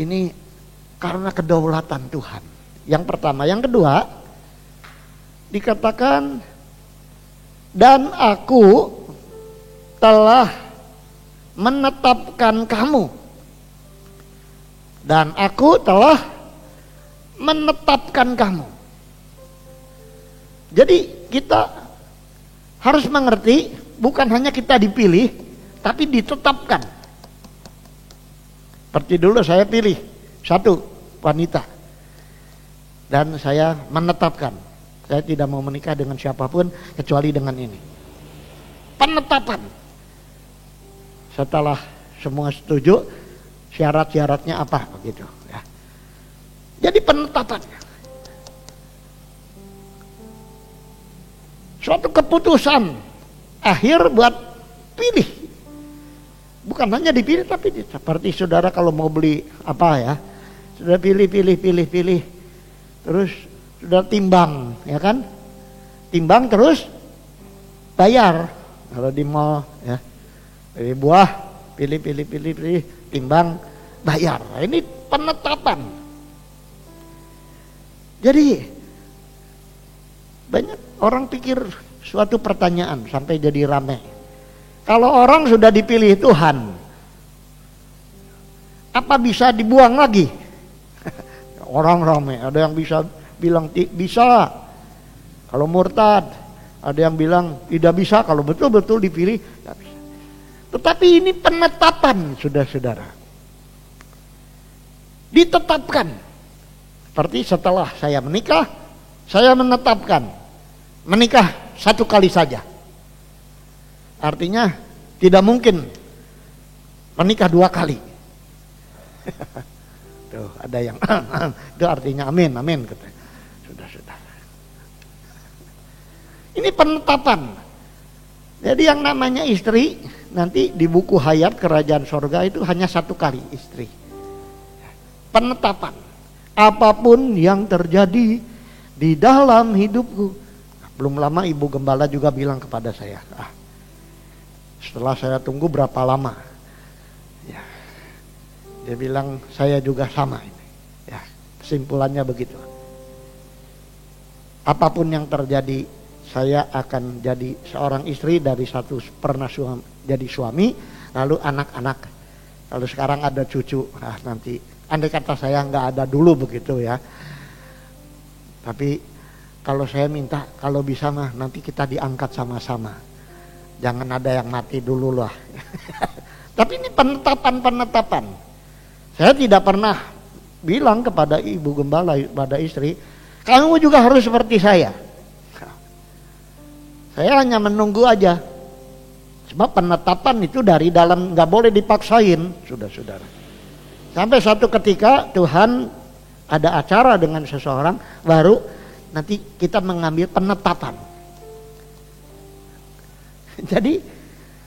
ini karena kedaulatan Tuhan. Yang pertama, yang kedua dikatakan, dan aku telah menetapkan kamu. Dan aku telah menetapkan kamu. Jadi kita harus mengerti, bukan hanya kita dipilih, tapi ditetapkan. Seperti dulu saya pilih satu wanita. Dan saya menetapkan, saya tidak mau menikah dengan siapapun kecuali dengan ini. Penetapan. Setelah semua setuju, syarat-syaratnya apa begitu ya. Jadi penetapan. Suatu keputusan akhir buat pilih. Bukan hanya dipilih, tapi seperti saudara kalau mau beli apa ya, sudah pilih. Terus sudah timbang, ya kan? Timbang terus bayar. Kalau di mall ya, pilih buah, pilih, timbang, bayar. Nah, ini penetapan. Jadi banyak orang pikir suatu pertanyaan sampai jadi ramai. Kalau orang sudah dipilih Tuhan, apa bisa dibuang lagi? Orang ramai, ada yang bisa bilang bisa. Kalau murtad, ada yang bilang tidak bisa. Kalau betul-betul dipilih, tidak bisa. Tetapi ini penetapan, saudara-saudara. Ditetapkan. Seperti setelah saya menikah, saya menetapkan menikah 1 kali saja. Artinya tidak mungkin menikah 2 kali. Tuh ada yang itu artinya amin katanya. Sudah. Ini penetapan. Jadi yang namanya istri nanti di buku hayat kerajaan sorga itu hanya 1 kali istri. Penetapan. Apapun yang terjadi di dalam hidupku. Belum lama ibu gembala juga bilang kepada saya, setelah saya tunggu berapa lama, ya, dia bilang saya juga sama ini. Ya, kesimpulannya begitu. Apapun yang terjadi, saya akan jadi seorang istri dari satu pernah jadi suami, lalu anak-anak. Lalu sekarang ada cucu, nanti andai kata saya nggak ada dulu begitu ya. Tapi kalau saya minta, kalau bisa mah nanti kita diangkat sama-sama. Jangan ada yang mati dulu lah. Tapi ini penetapan. Saya tidak pernah bilang kepada ibu gembala, pada istri, kamu juga harus seperti saya. Saya hanya menunggu aja. Sebab penetapan itu dari dalam, nggak boleh dipaksain, saudara. Sampai suatu ketika Tuhan ada acara dengan seseorang, baru nanti kita mengambil penetapan. Jadi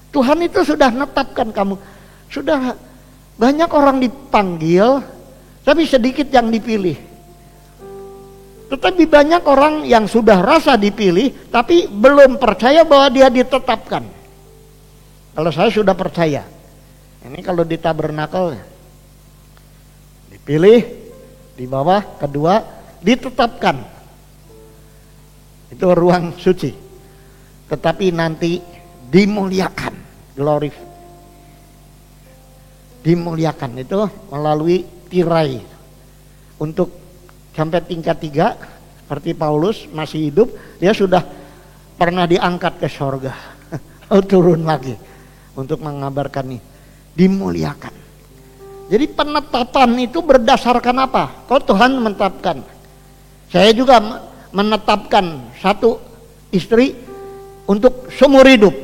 Tuhan itu sudah menetapkan kamu. Sudah banyak orang dipanggil, tapi sedikit yang dipilih. Tetapi banyak orang yang sudah rasa dipilih, tapi belum percaya bahwa dia ditetapkan. Kalau saya sudah percaya. Ini kalau di tabernakel dipilih, di bawah kedua ditetapkan. Itu ruang suci. Tetapi nanti dimuliakan. glory, dimuliakan itu melalui tirai. Untuk sampai tingkat 3 seperti Paulus masih hidup, dia sudah pernah diangkat ke sorga. Turun lagi untuk mengabarkan ini, dimuliakan. Jadi penetapan itu berdasarkan apa? Kok Tuhan menetapkan? Saya juga menetapkan satu istri untuk seumur hidup.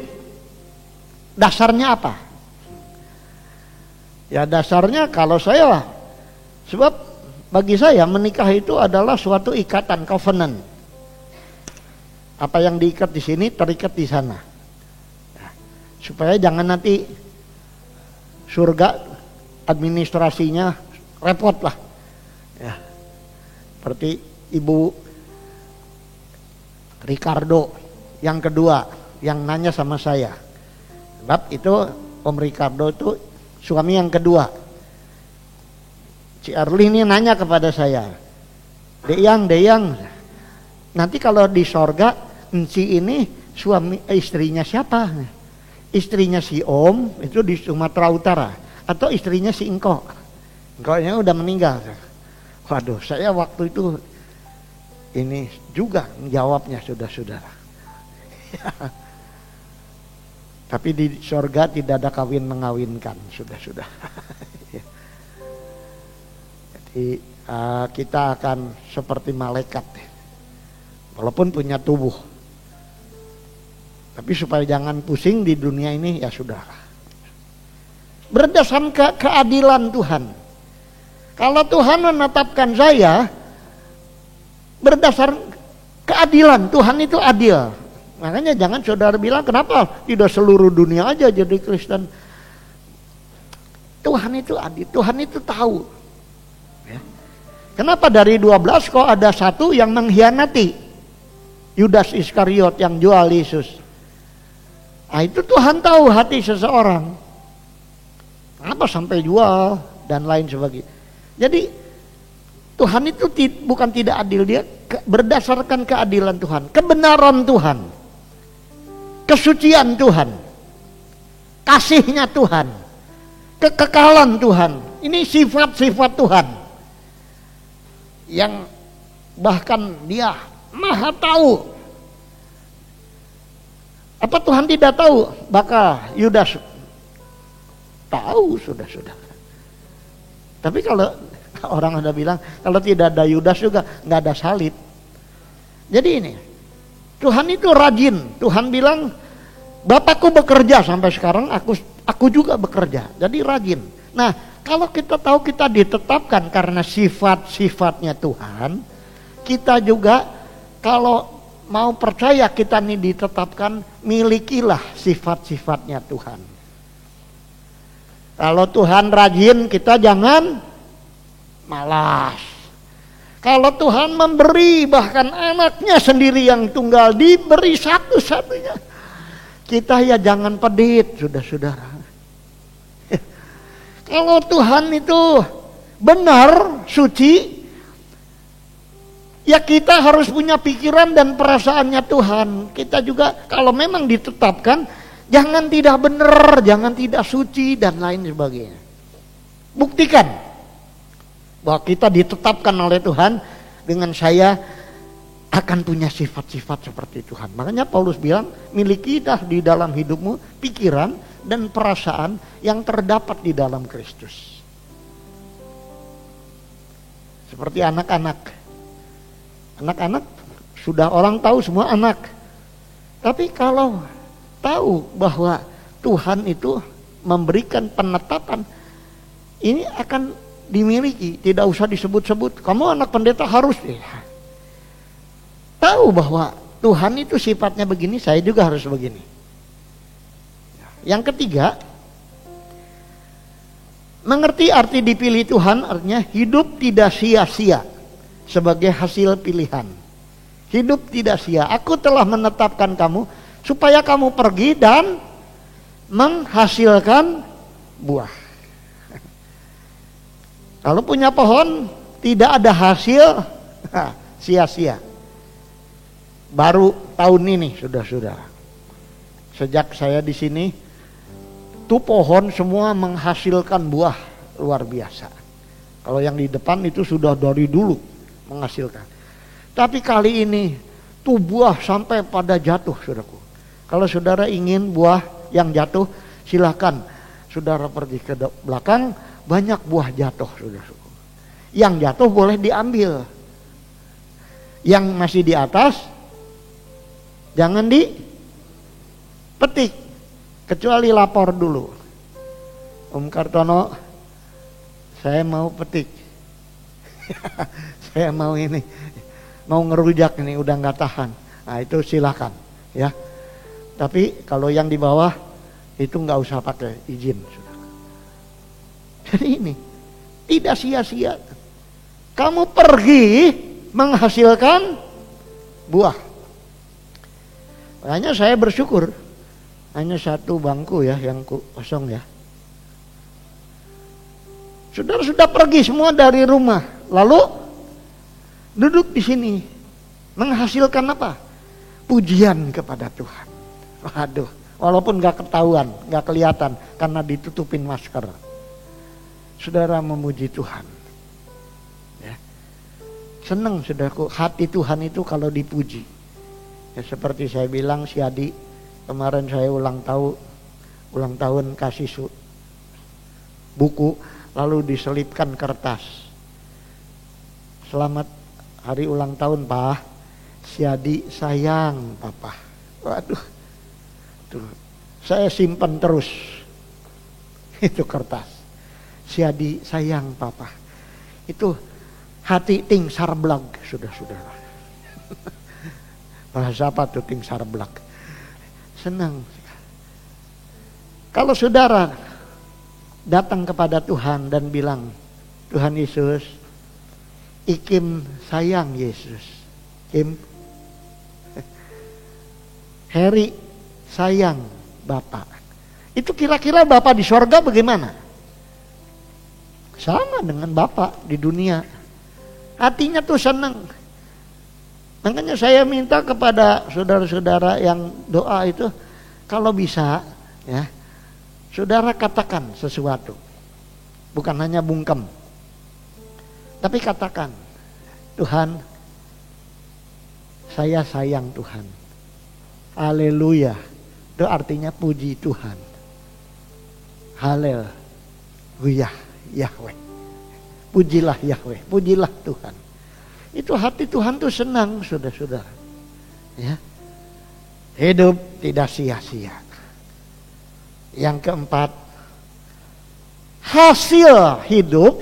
Dasarnya apa? Ya dasarnya kalau saya, sebab bagi saya menikah itu adalah suatu ikatan, covenant. Apa yang diikat di sini terikat di sana. Ya, supaya jangan nanti surga administrasinya repot lah. Ya. Seperti Ibu Ricardo yang kedua yang nanya sama saya. Sebab itu Om Ricardo itu suami yang kedua. Si Arli ini nanya kepada saya, Deyang, nanti kalau di sorga si ini istrinya siapa? Istrinya si Om itu di Sumatera Utara, atau istrinya si Engkoknya udah meninggal. Waduh, saya waktu itu ini juga jawabnya saudara-saudara. Tapi di sorga tidak ada kawin mengawinkan, sudah. Jadi kita akan seperti malaikat, walaupun punya tubuh. Tapi supaya jangan pusing di dunia ini, ya sudah. Berdasarkan keadilan Tuhan. Kalau Tuhan menetapkan saya berdasar keadilan, Tuhan itu adil. Makanya jangan saudara bilang, kenapa tidak seluruh dunia aja jadi Kristen. Tuhan itu adil, Tuhan itu tahu. Ya. Kenapa dari 12 kok ada satu yang mengkhianati? Yudas Iskariot yang jual Yesus. Nah, itu Tuhan tahu hati seseorang. Kenapa sampai jual dan lain sebagainya. Jadi Tuhan itu bukan tidak adil, dia berdasarkan keadilan Tuhan, kebenaran Tuhan, kesucian Tuhan, kasihnya Tuhan, kekekalan Tuhan. Ini sifat-sifat Tuhan yang bahkan dia maha tahu. Apa Tuhan tidak tahu? Bakal Yudas tahu sudah. Tapi kalau orang ada bilang kalau tidak ada Yudas juga nggak ada salib. Jadi ini Tuhan itu rajin. Tuhan bilang Bapakku bekerja sampai sekarang, aku juga bekerja. Jadi rajin. Nah kalau kita tahu kita ditetapkan karena sifat-sifatnya Tuhan, kita juga kalau mau percaya kita ini ditetapkan, milikilah sifat-sifatnya Tuhan. Kalau Tuhan rajin, kita jangan malas. Kalau Tuhan memberi, bahkan anaknya sendiri yang tunggal diberi satu-satunya, kita ya jangan pedit, saudara. Kalau Tuhan itu benar, suci, ya kita harus punya pikiran dan perasaannya Tuhan. Kita juga kalau memang ditetapkan, jangan tidak benar, jangan tidak suci dan lain sebagainya. Buktikan bahwa kita ditetapkan oleh Tuhan, dengan saya akan punya sifat-sifat seperti Tuhan. Makanya Paulus bilang, milikilah di dalam hidupmu pikiran dan perasaan yang terdapat di dalam Kristus. Seperti anak-anak. Anak-anak sudah orang tahu semua anak. Tapi kalau tahu bahwa Tuhan itu memberikan penetapan, ini akan dimiliki, tidak usah disebut-sebut. Kamu anak pendeta harus tahu bahwa Tuhan itu sifatnya begini, saya juga harus begini. Yang ketiga, mengerti arti dipilih Tuhan, artinya hidup tidak sia-sia sebagai hasil pilihan. Hidup tidak sia. Aku telah menetapkan kamu supaya kamu pergi dan menghasilkan buah. Kalau punya pohon tidak ada hasil, sia-sia. Baru tahun ini sudah. Sejak saya di sini Tuh pohon semua menghasilkan buah luar biasa. Kalau yang di depan itu sudah dari dulu menghasilkan. Tapi kali ini tuh buah sampai pada jatuh, saudaraku. Kalau saudara ingin buah yang jatuh, silahkan saudara pergi ke belakang, banyak buah jatuh, saudaraku. Yang jatuh boleh diambil. Yang masih di atas, jangan dipetik, kecuali lapor dulu. Om Kartono, saya mau petik. Saya mau ini, mau ngerujak ini, udah nggak tahan. Nah itu silakan, ya. Tapi kalau yang di bawah itu nggak usah pakai izin. Jadi ini tidak sia-sia. Kamu pergi menghasilkan buah. Makanya saya bersyukur hanya satu bangku ya yang kosong ya. Saudara sudah pergi semua dari rumah, lalu duduk di sini menghasilkan apa? Pujian kepada Tuhan. Waduh, walaupun gak ketahuan, gak kelihatan karena ditutupin masker. Saudara memuji Tuhan. Ya. Senang saudaraku, hati Tuhan itu kalau dipuji. Ya, seperti saya bilang si Adi, kemarin saya ulang tahun kasih buku, lalu diselipkan kertas. Selamat hari ulang tahun Pak, si Adi sayang Papa. Waduh, tuh, saya simpan terus itu kertas. Si Adi sayang Papa. Itu hati ting sarblag, saudara-saudara. Bahasa apa tuh ting sarblag? Senang. Kalau saudara datang kepada Tuhan dan bilang, Tuhan Yesus, Ikim sayang Yesus. Kim, Heri sayang Bapak. Itu kira-kira Bapak di sorga bagaimana? Sama dengan Bapak di dunia. Hatinya tuh senang. Makanya saya minta kepada saudara-saudara yang doa itu, kalau bisa ya, saudara katakan sesuatu. Bukan hanya bungkem. Tapi katakan, Tuhan, saya sayang Tuhan. Haleluya. Itu artinya puji Tuhan. Haleluya, Yahweh. Pujilah Yahweh, pujilah Tuhan. Itu hati Tuhan tuh senang, saudara-saudara. Ya. Hidup tidak sia-sia. Yang keempat, hasil hidup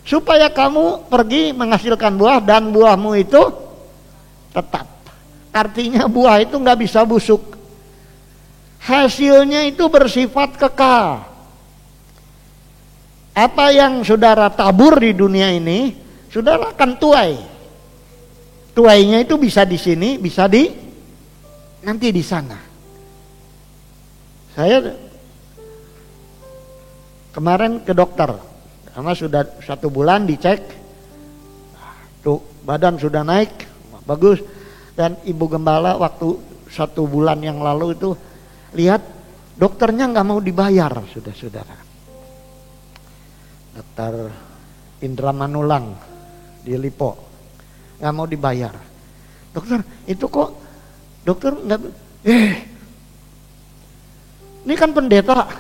supaya kamu pergi menghasilkan buah dan buahmu itu tetap. Artinya buah itu nggak bisa busuk. Hasilnya itu bersifat kekal. Apa yang saudara tabur di dunia ini, saudara akan tuai. Tuainya itu bisa di sini, bisa di nanti di sana. Saya kemarin ke dokter, karena sudah 1 bulan dicek, tuh badan sudah naik, bagus. Dan Ibu Gembala waktu 1 bulan yang lalu itu lihat dokternya nggak mau dibayar, saudara-saudara. Dokter Indra Manulang di Lipo nggak mau dibayar. Dokter itu kok dokter nggak? Ini kan pendeta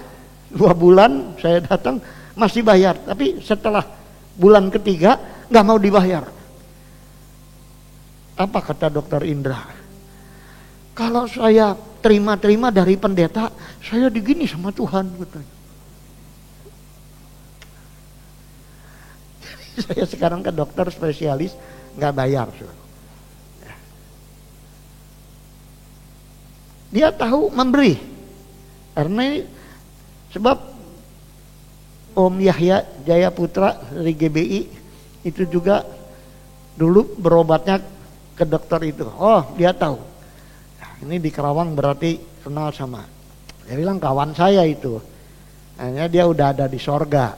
2 bulan saya datang masih bayar, tapi setelah bulan ketiga nggak mau dibayar. Apa kata dokter Indra? Kalau saya terima dari pendeta, saya digini sama Tuhan, katanya. Saya sekarang ke dokter spesialis nggak bayar. Dia tahu memberi, karena sebab Om Yahya Jaya Putra dari GBI itu juga dulu berobatnya ke dokter itu. Oh, dia tahu. Nah, ini di Kerawang berarti kenal sama. Dia bilang kawan saya itu. Hanya dia udah ada di sorga.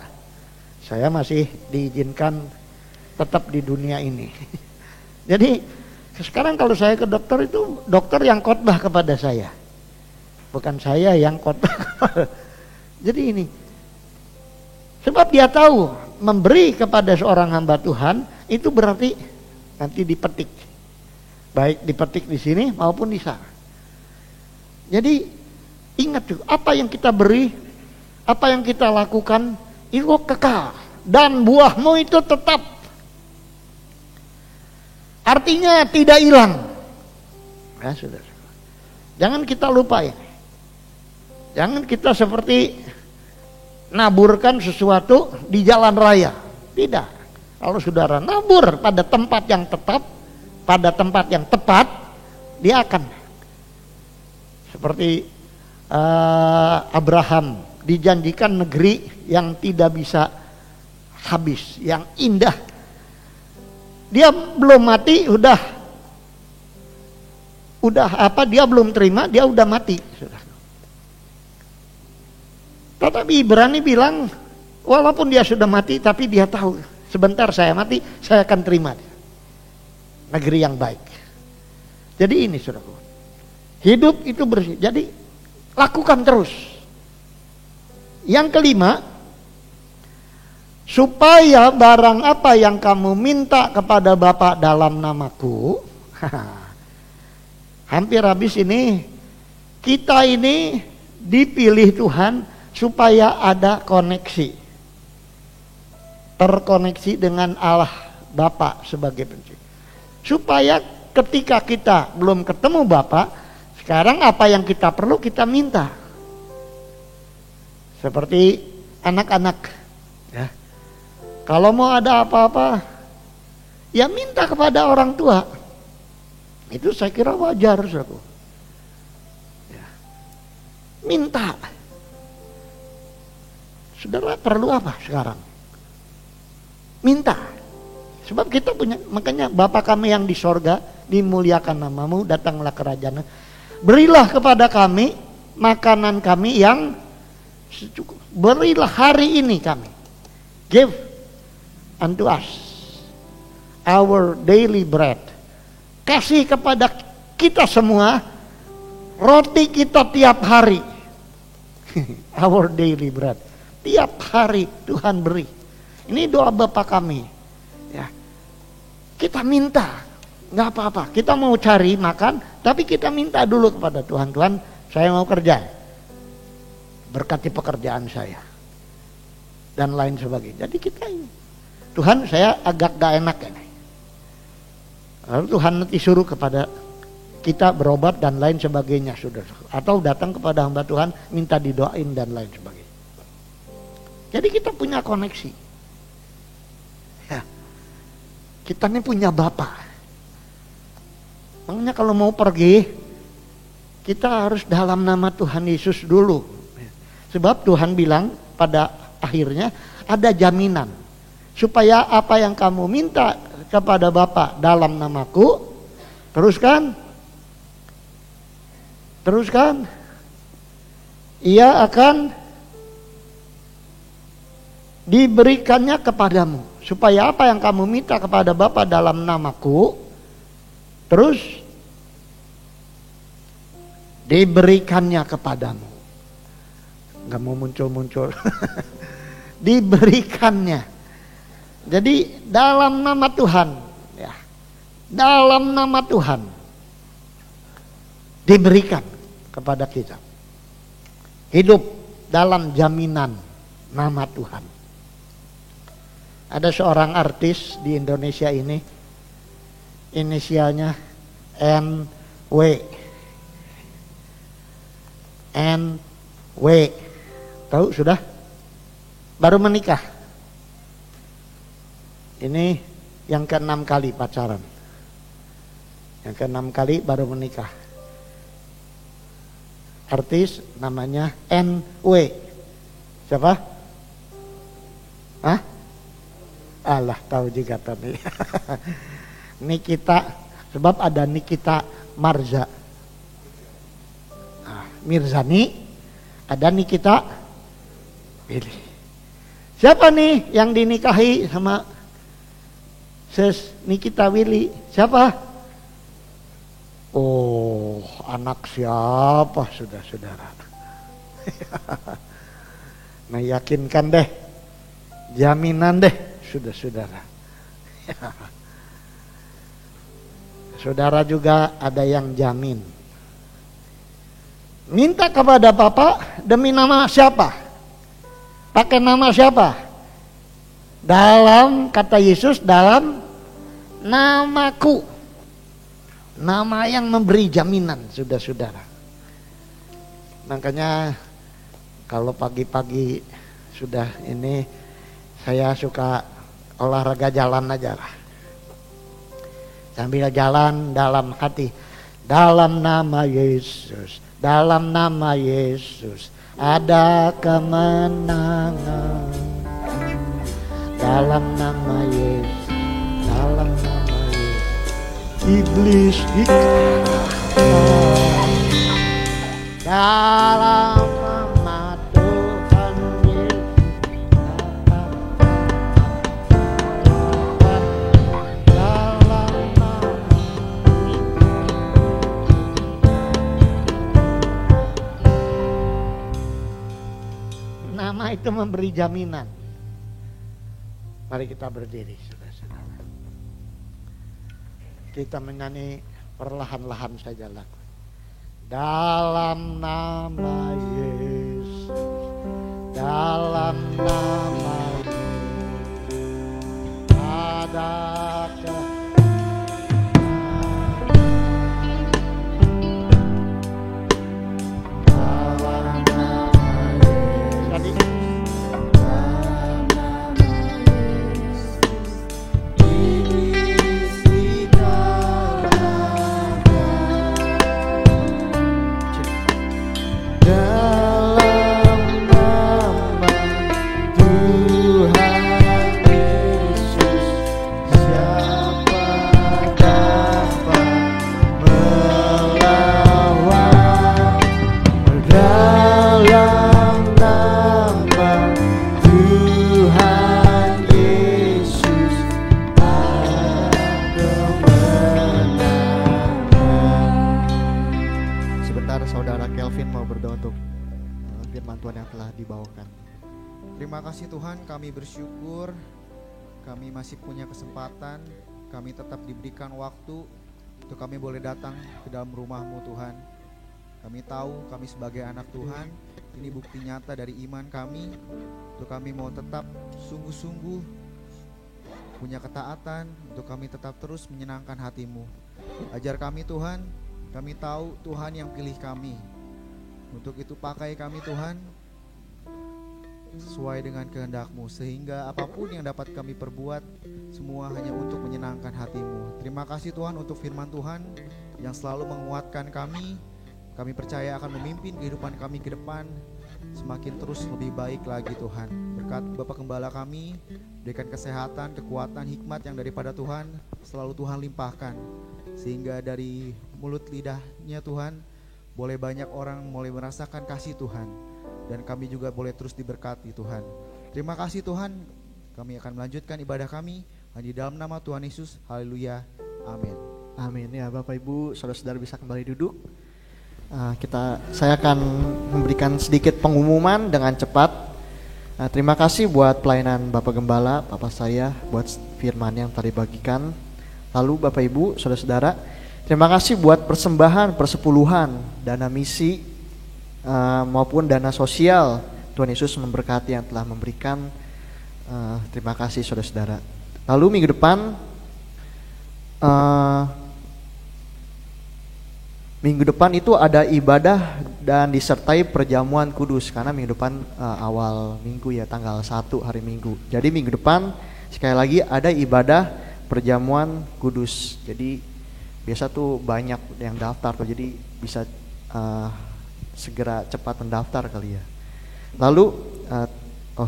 Saya masih diizinkan tetap di dunia ini. Jadi sekarang kalau saya ke dokter itu dokter yang khotbah kepada saya. Bukan saya yang khotbah. Jadi ini, sebab dia tahu memberi kepada seorang hamba Tuhan itu berarti nanti dipetik, baik dipetik di sini maupun di sana. Jadi ingat tuh, apa yang kita beri, apa yang kita lakukan itu kekal dan buahmu itu tetap. Artinya tidak hilang. Ya, sudah. Jangan kita lupa ini. Jangan kita seperti naburkan sesuatu di jalan raya. Tidak. Kalau saudara nabur pada tempat yang tetap, pada tempat yang tepat, dia akan seperti Abraham dijanjikan negeri yang tidak bisa habis, yang indah. Dia belum mati dia belum terima, dia udah mati. Tetapi Ibrani bilang, walaupun dia sudah mati, tapi dia tahu sebentar saya mati, saya akan terima negeri yang baik. Jadi ini saudaraku, hidup itu bersih. Jadi lakukan terus. Yang kelima, supaya barang apa yang kamu minta kepada Bapa dalam namaku, hampir habis ini, kita ini dipilih Tuhan supaya ada koneksi, terkoneksi dengan Allah Bapa sebagai pencipta. Supaya ketika kita belum ketemu Bapa, sekarang apa yang kita perlu kita minta. Seperti anak-anak, ya. Kalau mau ada apa-apa, ya minta kepada orang tua. Itu saya kira wajar, saudaraku. Ya. Minta. Saudara perlu apa sekarang? Minta. Sebab kita punya, makanya Bapa kami yang di sorga, dimuliakan namamu, datanglah kerajaan. Berilah kepada kami makanan kami yang secukup. Berilah hari ini kami. Give unto us our daily bread. Kasih kepada kita semua roti kita tiap hari. Our daily bread. Tiap hari Tuhan beri. Ini doa Bapa kami. Ya. Kita minta, nggak apa-apa. Kita mau cari makan, tapi kita minta dulu kepada Tuhan. Tuhan, saya mau kerja. Berkati pekerjaan saya. Dan lain sebagainya. Jadi kita ini. Tuhan, saya agak gak enak ini. Lalu Tuhan nanti suruh kepada kita berobat dan lain sebagainya, saudara. Atau datang kepada hamba Tuhan, minta didoain dan lain sebagainya. Jadi kita punya koneksi. Ya. Kita ini punya Bapa. Makanya kalau mau pergi, kita harus dalam nama Tuhan Yesus dulu. Sebab Tuhan bilang pada akhirnya ada jaminan. Supaya apa yang kamu minta kepada Bapa dalam namaku, teruskan, ia akan diberikannya kepadamu. Supaya apa yang kamu minta kepada Bapa dalam namaku, terus diberikannya kepadamu. Gak mau muncul-muncul. Diberikannya. Jadi dalam nama Tuhan, ya, dalam nama Tuhan diberikan kepada kita. Hidup dalam jaminan nama Tuhan. Ada seorang artis di Indonesia ini, inisialnya NW. NW. Tahu sudah? Baru menikah. Ini yang ke-6 kali pacaran. Yang ke-6 kali baru menikah. Artis namanya NW. Siapa? Hah? Alah, tahu juga tadi. Nikita, sebab ada Nikita Marza. Mirzani, ada Nikita Willy. Siapa nih yang dinikahi sama Sis Nikita Willy? Siapa? Oh, anak siapa sudah saudara? meyakinkan deh, jaminan deh, saudara. Saudara juga ada yang jamin. Minta kepada Bapak demi nama siapa? Pakai nama siapa? Dalam kata Yesus, dalam namaku. Nama yang memberi jaminan, saudara-saudara. Makanya kalau pagi-pagi sudah ini, saya suka olahraga jalan aja lah. Sambil jalan dalam hati, dalam nama Yesus, dalam nama Yesus ada kemenangan. Dalam nama Yesus, dalam nama Yesus iblis dikalahkan. Dalam nama Tuhan Yesus, dalam nama itu memberi jaminan. Mari kita berdiri, saudara-saudara. Kita menyanyi perlahan-lahan saja lagu. Dalam nama Yesus, dalam nama Yesus ada dalam nama Yesus. Saudara Kelvin mau berdoa untuk firman Tuhan yang telah dibawakan. Terima kasih Tuhan, kami bersyukur kami masih punya kesempatan, kami tetap diberikan waktu untuk kami boleh datang ke dalam rumah-Mu Tuhan. Kami tahu kami sebagai anak Tuhan, ini bukti nyata dari iman kami, untuk kami mau tetap sungguh-sungguh punya ketaatan, untuk kami tetap terus menyenangkan hati-Mu. Ajar kami Tuhan, kami tahu Tuhan yang pilih kami. Untuk itu pakai kami Tuhan sesuai dengan kehendak-Mu, sehingga apapun yang dapat kami perbuat semua hanya untuk menyenangkan hati-Mu. Terima kasih Tuhan untuk firman Tuhan yang selalu menguatkan kami. Kami percaya akan memimpin kehidupan kami ke depan semakin terus lebih baik lagi Tuhan. Berkat Bapak Gembala kami, berikan kesehatan, kekuatan, hikmat yang daripada Tuhan selalu Tuhan limpahkan, sehingga dari mulut lidahnya Tuhan boleh banyak orang mulai merasakan kasih Tuhan, dan kami juga boleh terus diberkati Tuhan. Terima kasih Tuhan, kami akan melanjutkan ibadah kami hanya di dalam nama Tuhan Yesus. Haleluya, amin. Amin. Ya Bapak Ibu, saudara-saudara bisa kembali duduk. Saya akan memberikan sedikit pengumuman dengan cepat. Terima kasih buat pelayanan Bapak Gembala, Bapak saya, buat firman yang tadi bagikan. Lalu Bapak Ibu, saudara-saudara, terima kasih buat persembahan, persepuluhan, dana misi maupun dana sosial. Tuhan Yesus memberkati yang telah memberikan. Terima kasih saudara-saudara. Lalu minggu depan itu ada ibadah dan disertai perjamuan kudus, karena minggu depan awal minggu ya, tanggal 1 hari Minggu. Jadi minggu depan sekali lagi ada ibadah perjamuan kudus. Jadi biasa tuh banyak yang daftar tuh, jadi bisa segera cepat mendaftar kali ya. Lalu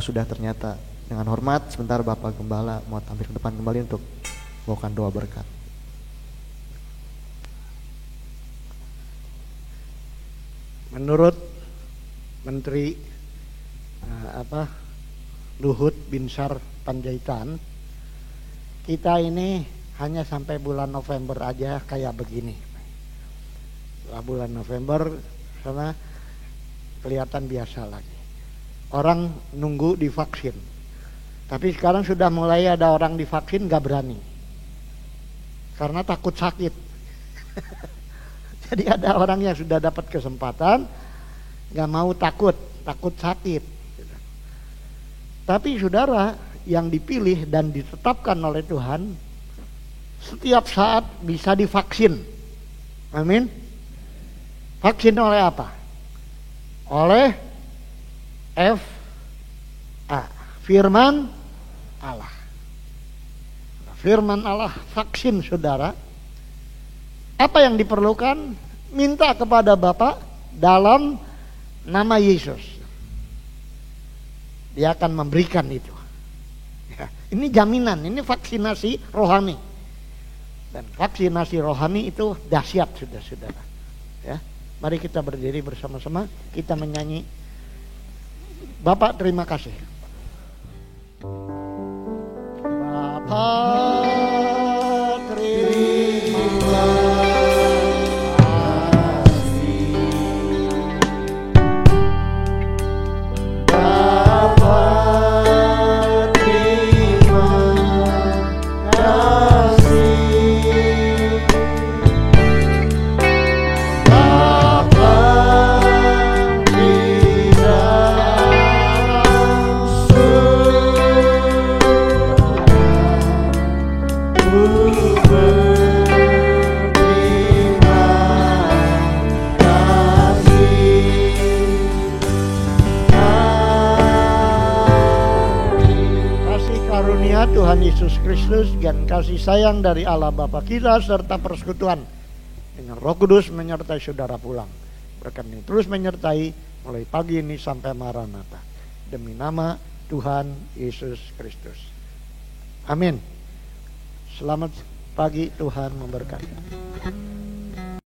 sudah ternyata. Dengan hormat sebentar Bapak Gembala mau tampil ke depan kembali untuk bawakan doa berkat. Menurut Menteri Luhut Binsar Panjaitan, kita ini hanya sampai bulan November aja kayak begini. Setelah bulan November sana kelihatan biasa lagi. orang nunggu divaksin. Tapi sekarang sudah mulai ada orang divaksin gak berani. Karena takut sakit. Jadi ada orang yang sudah dapat kesempatan gak mau takut sakit. Tapi saudara, yang dipilih dan ditetapkan oleh Tuhan setiap saat bisa divaksin. Amin. Vaksin oleh apa? Oleh firman Allah. Firman Allah vaksin saudara. Apa yang diperlukan? Minta kepada Bapa dalam nama Yesus. Dia akan memberikan itu. Ya, ini jaminan, ini vaksinasi rohani. Dan vaksinasi rohani itu dahsyat saudara. Ya, mari kita berdiri bersama-sama, kita menyanyi. Bapak terima kasih. Bapak terima kasih. Tuhan Yesus Kristus dan kasih sayang dari Allah Bapa kita serta persekutuan dengan Roh Kudus menyertai saudara pulang. Berkat ini terus menyertai mulai pagi ini sampai Maranatha. Demi nama Tuhan Yesus Kristus. Amin. Selamat pagi, Tuhan memberkati.